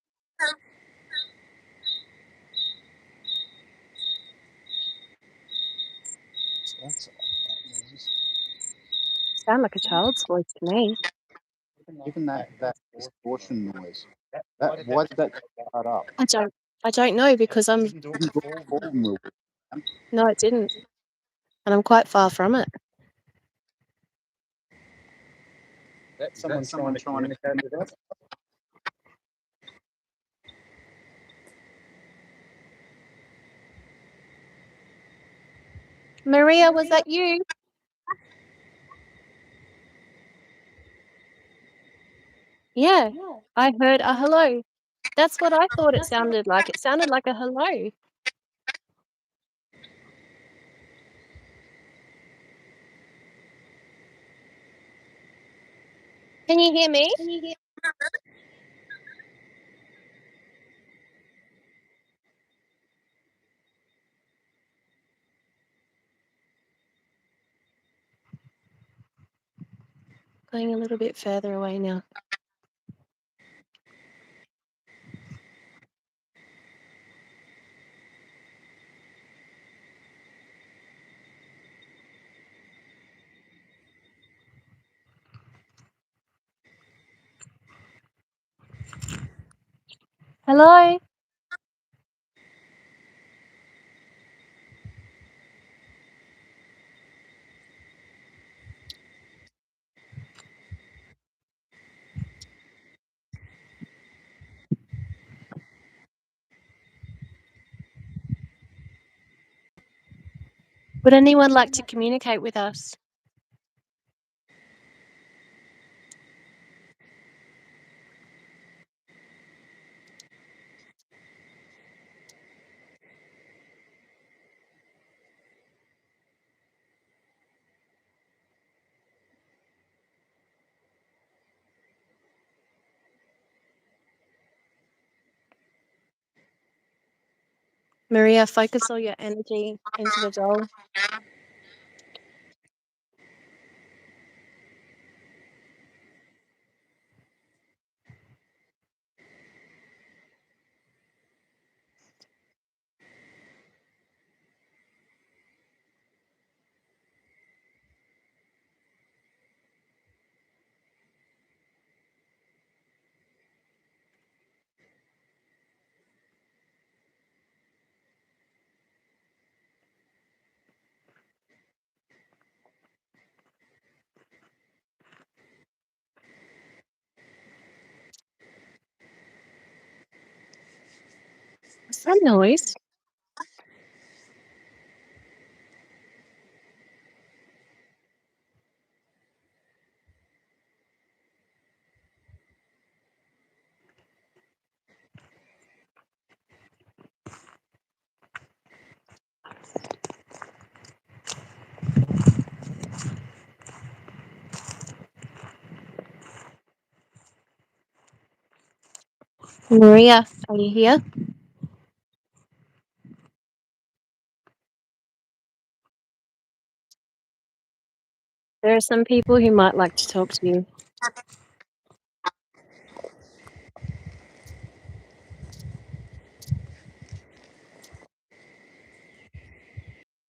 Sound like a child's voice to me. Even that distortion noise. Why did that start up? I don't know because I'm. No, it didn't, and I'm quite far from it. Is that someone trying to communicate with us? Maria, was that you? Yeah, I heard a hello. That's what I thought it sounded like. It sounded like a hello. Can you hear me? Going a little bit further away now. Hello? Would anyone like to communicate with us? Maria, focus all your energy into the doll. What's that noise? Maria, are you here? There are some people who might like to talk to you.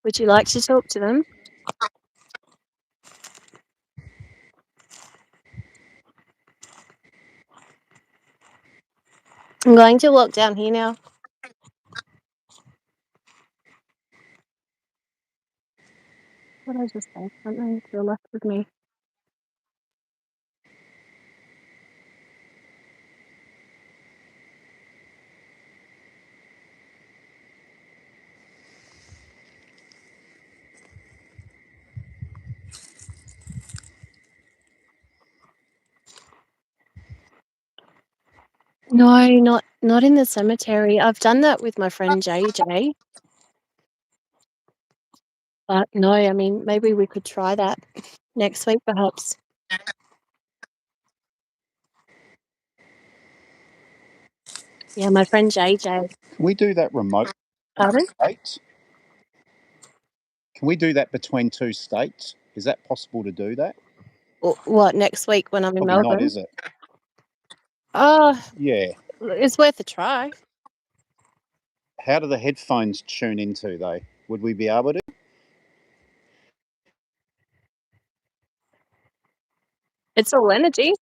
Would you like to talk to them? I'm going to walk down here now. What did I just say? Something to the left of me. No, not in the cemetery. I've done that with my friend JJ. But no, I mean, maybe we could try that. Next week, perhaps. Yeah, my friend JJ. Can we do that remote? Pardon? States? Can we do that between two states? Is that possible to do that? What, next week when I'm in Probably Melbourne? not, is it? Yeah. Yeah. It's worth a try. How do the headphones tune into, though? Would we be able to? It's all energy.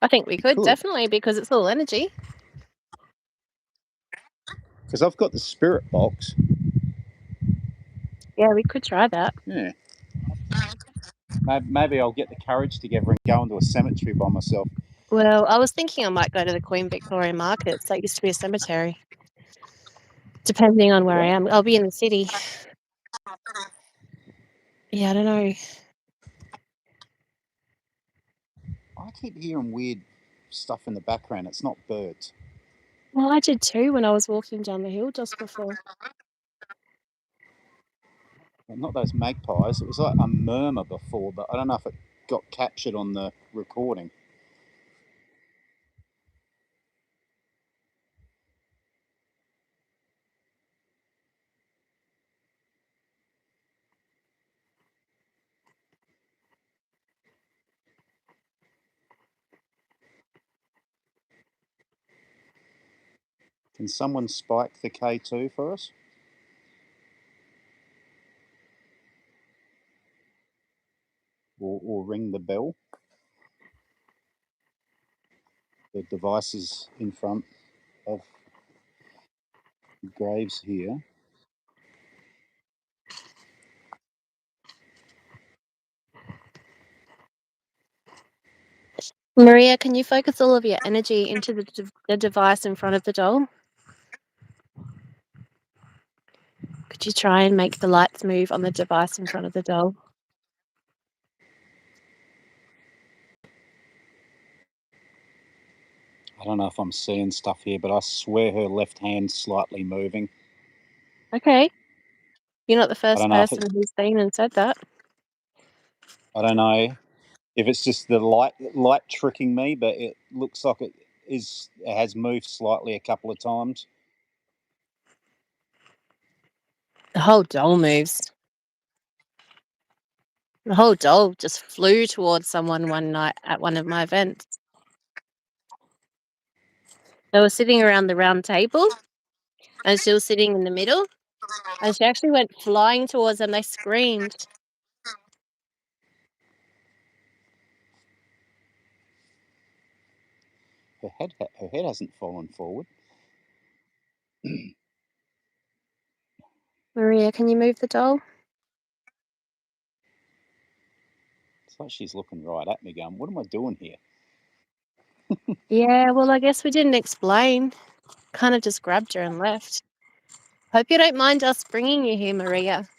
I think we could, Could. definitely, because it's all energy. Because I've got the spirit box. Yeah, we could try that. Yeah. Maybe I'll get the courage together and go into a cemetery by myself. Well, I was thinking I might go to the Queen Victoria Markets. That used to be a cemetery. Depending on where I am. I'll be in the city. Yeah, I don't know. I keep hearing weird stuff in the background. It's not birds. Well, I did too when I was walking down the hill just before. Not those magpies. It was like a murmur before, but I don't know if it got captured on the recording. Can someone spike the K2 for us? Or ring the bell? The device is in front of the graves here. Maria, can you focus all of your energy into the device in front of the doll? Could you try and make the lights move on the device in front of the doll? I don't know if I'm seeing stuff here, but I swear her left hand's slightly moving. Okay. You're not the I first don't know if person who's seen and said that. I don't know if it's just the light tricking me, but it looks like it has moved slightly a couple of times. The whole doll moves. The whole doll just flew towards someone one night at one of my events. They were sitting around the round table, and she was sitting in the middle, and she actually went flying towards them. They screamed. Her head hasn't fallen forward. Maria, can you move the doll? It's like she's looking right at me going, what am I doing here? Yeah, well, I guess we didn't explain. Kind of just grabbed her and left. Hope you don't mind us bringing you here, Maria.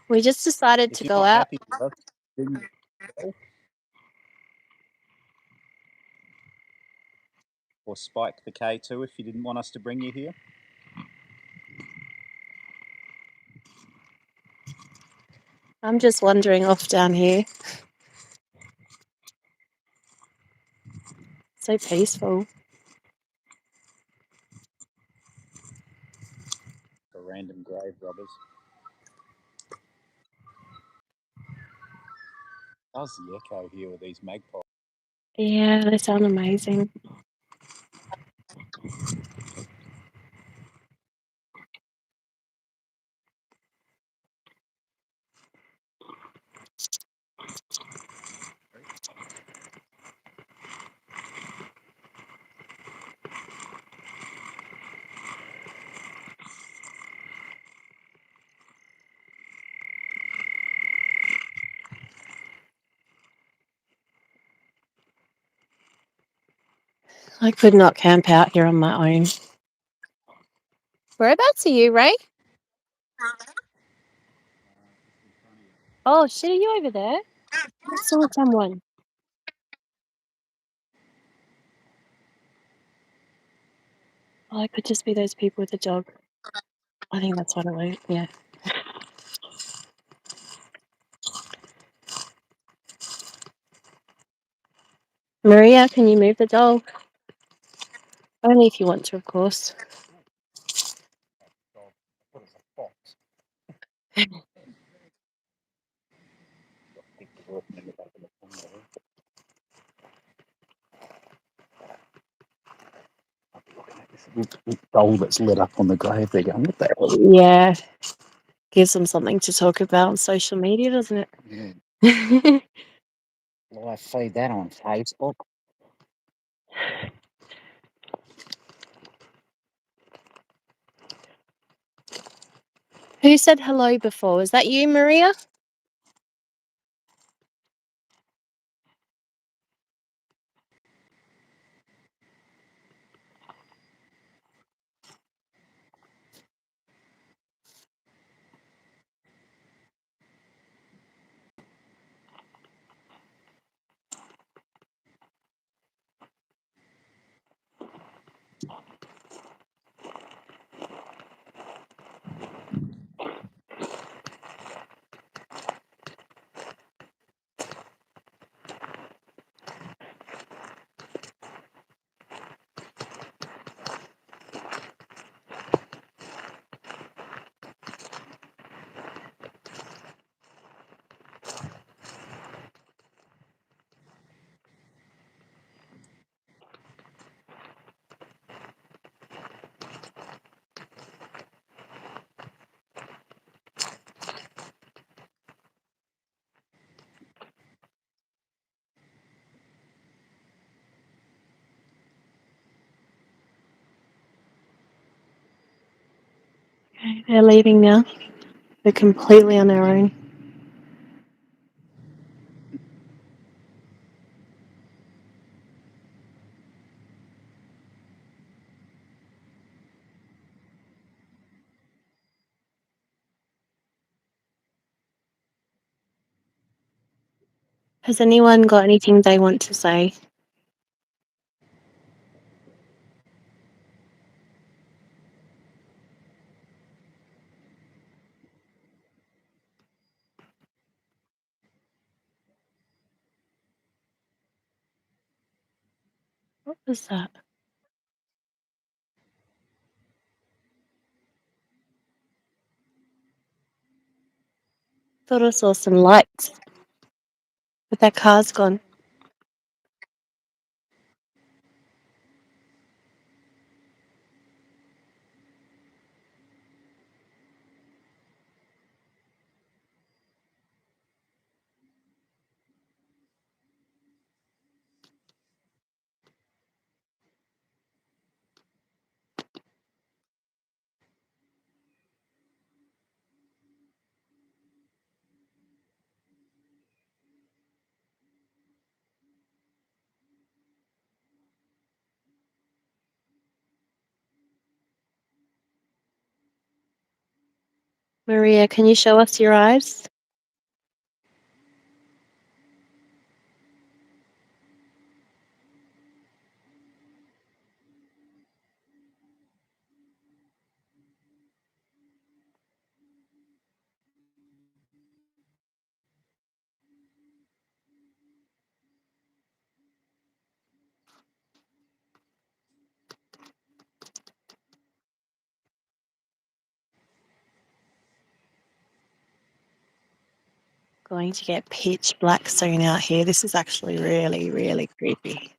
We just decided to go out. Happy with us, or spike the K2 if you didn't want us to bring you here. I'm just wandering off down here. So peaceful. For random grave robbers. How's the echo here with these magpies? Yeah, they sound amazing. I could not camp out here on my own. Whereabouts are you, Ray? Oh, shit, are you over there? I saw someone. Oh, it could just be those people with the dog. I think that's what it was, yeah. Maria, can you move the doll? Only if you want to, of course. What is a fox? This doll that's lit up on the grave, they're going, what the hell? Yeah. Gives them something to talk about on social media, doesn't it? Yeah. Will I see that on Facebook? Who said hello before? Was that you, Maria? Okay, they're leaving now. They're completely on their own. Has anyone got anything they want to say? What was that? Thought I saw some lights, but that car's gone. Maria, can you show us your eyes? Going to get pitch black soon out here. This is actually really, really creepy.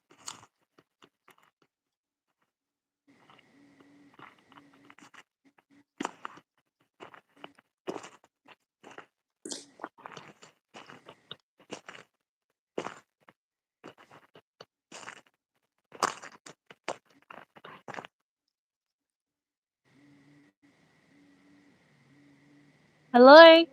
Hello?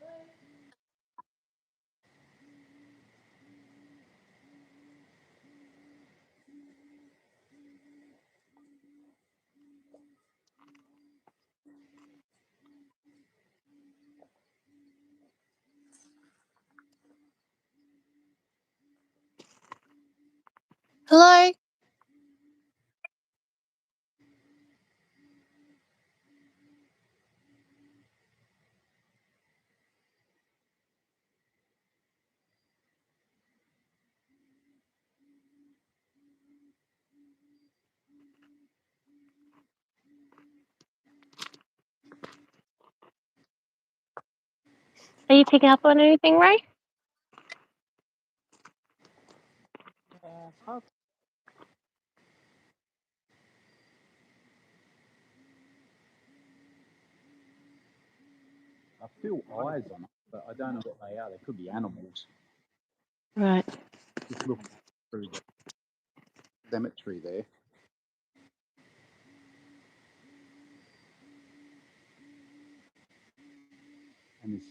Hello? Are you picking up on anything, Ray? I feel eyes on it, but I don't know what they are. They could be animals. Right. Just look through the cemetery there. And this,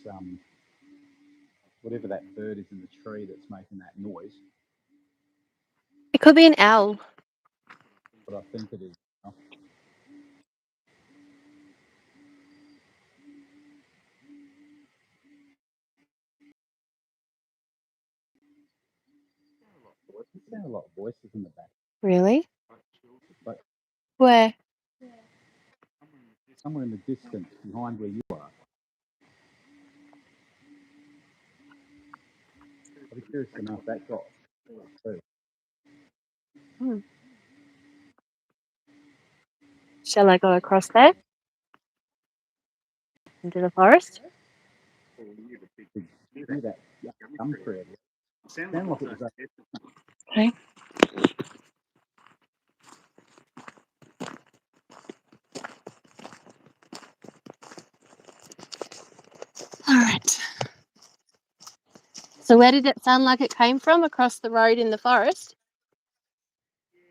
whatever that bird is in the tree that's making that noise. It could be an owl. But I think it is. You sound a lot of voices in the back. Really? But where? Somewhere in the distance behind where you are. I'd be curious to know if that got through. Shall I go across there? Into the forest? Hear that gum tree. Sound like it was a... Okay. All right. So where did it sound like it came from? Across the road in the forest?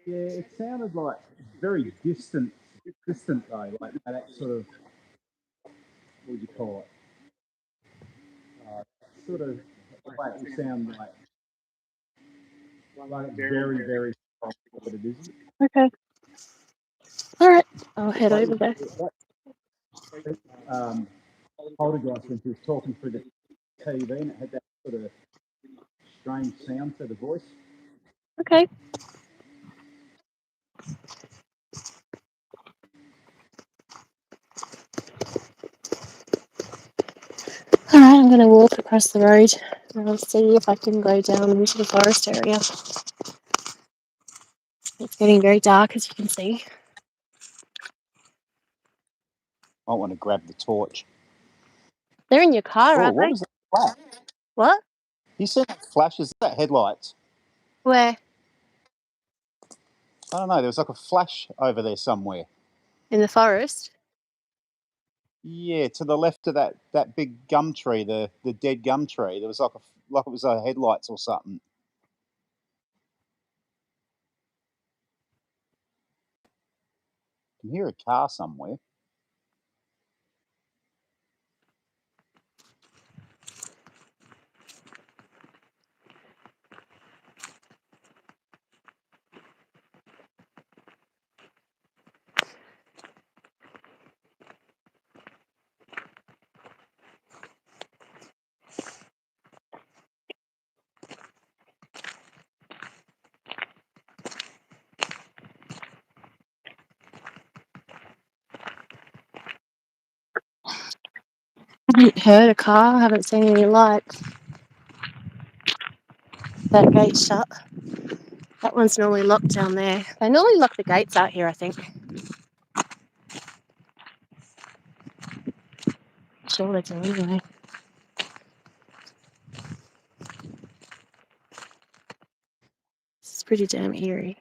Yeah, it sounded like very distant though, like that sort of, what would you call it? Sort of like it would sound like it's very, very strong, but it isn't. Okay. All right. I'll head over there. Poltergeist when she was talking through the TV and it had that sort of strange sound to the voice. Okay. All right, I'm going to walk across the road and I'll see if I can go down into the forest area. It's getting very dark, as you can see. I want to grab the torch. They're in your car, aren't What they? was that flash? What? You said flashes. Is that headlights? Where? I don't know. There was like a flash over there somewhere. In the forest? Yeah, to the left of that big gum tree, the dead gum tree. There was like it was headlights or something. I can hear a car somewhere. I haven't heard a car. I haven't seen any lights. That gate's shut. That one's normally locked down there. They normally lock the gates out here, I think. Sure they do anyway. It's pretty damn eerie.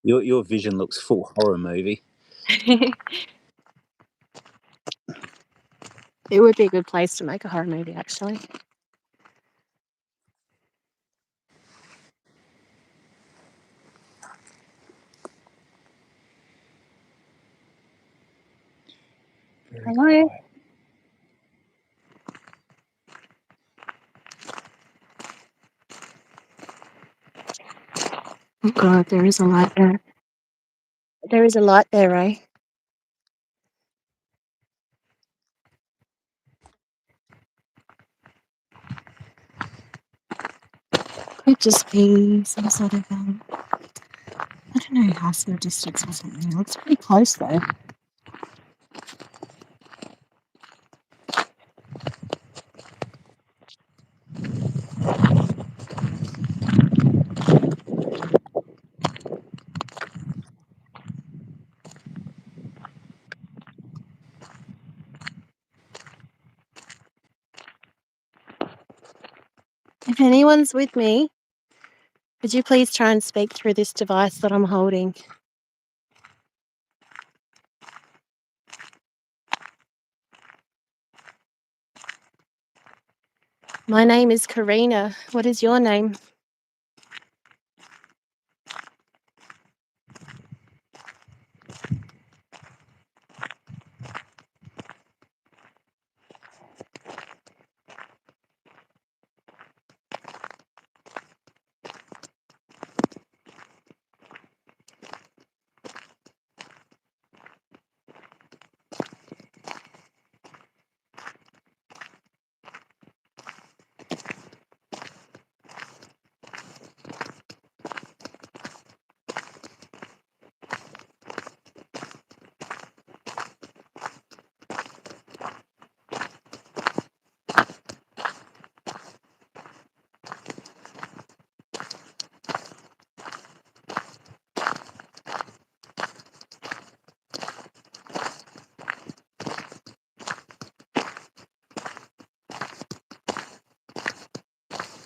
Your vision looks full horror movie. It would be a good place to make a horror movie, actually. Very Hello? quiet. Oh God, there is a light there. There is a light there, Ray. Could just be some sort of, I don't know, house or distance or something. It looks pretty close though. If anyone's with me, could you please try and speak through this device that I'm holding? My name is Karina. What is your name?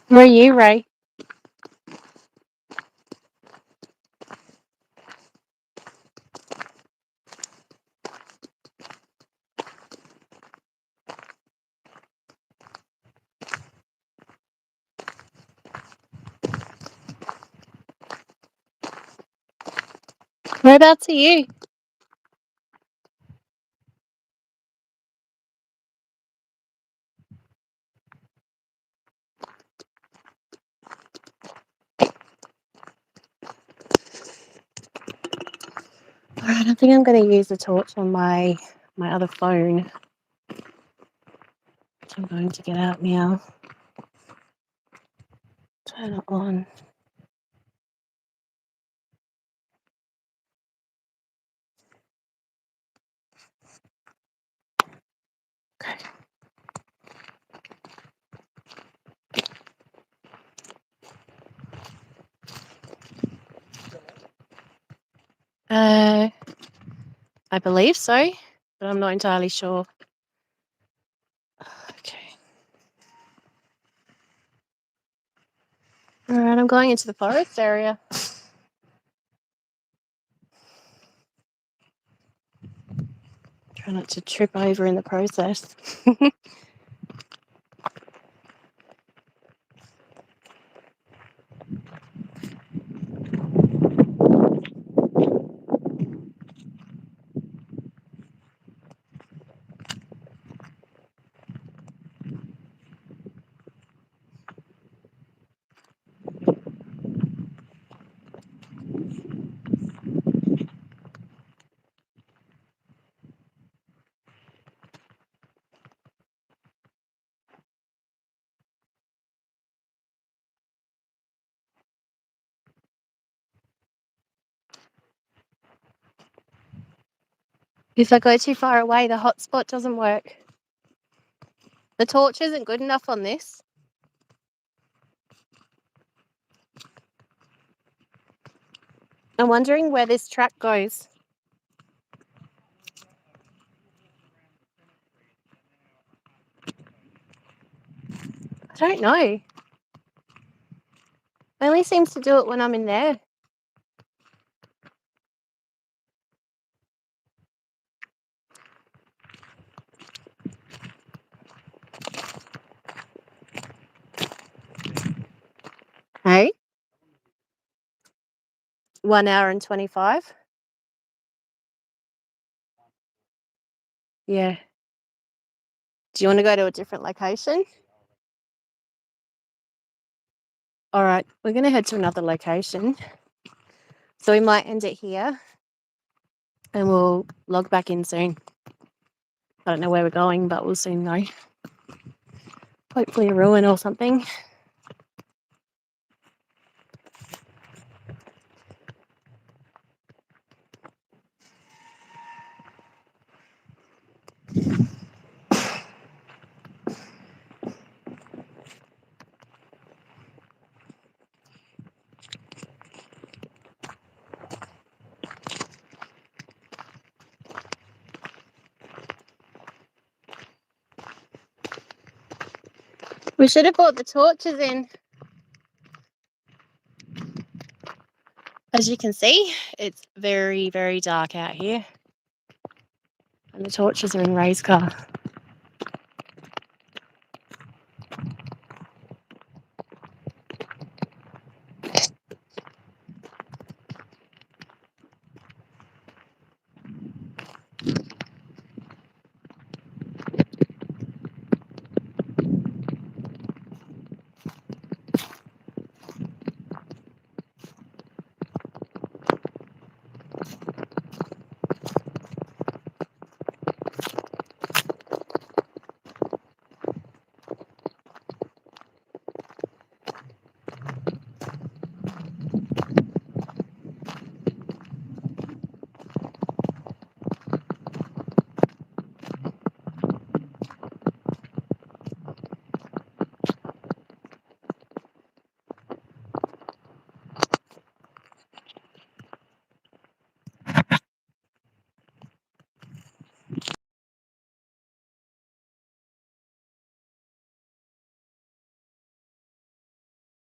Where are you, Ray? Whereabouts are you? Alright, I think I'm going to use the torch on my other phone. So I'm going to get out now. Turn it on. Okay. I believe so, but I'm not entirely sure. Okay. Alright, I'm going into the forest area. Try not to trip over in the process. If I go too far away, the hotspot doesn't work. The torch isn't good enough on this. I'm wondering where this track goes. I don't know. It only seems to do it when I'm in there. Hey? 1 hour and 25? Yeah. Do you want to go to a different location? All right, we're going to head to another location. So we might end it here and we'll log back in soon. I don't know where we're going, but we'll soon know. Hopefully a ruin or something. We should have brought the torches in. As you can see, it's very, very dark out here. And the torches are in Ray's car.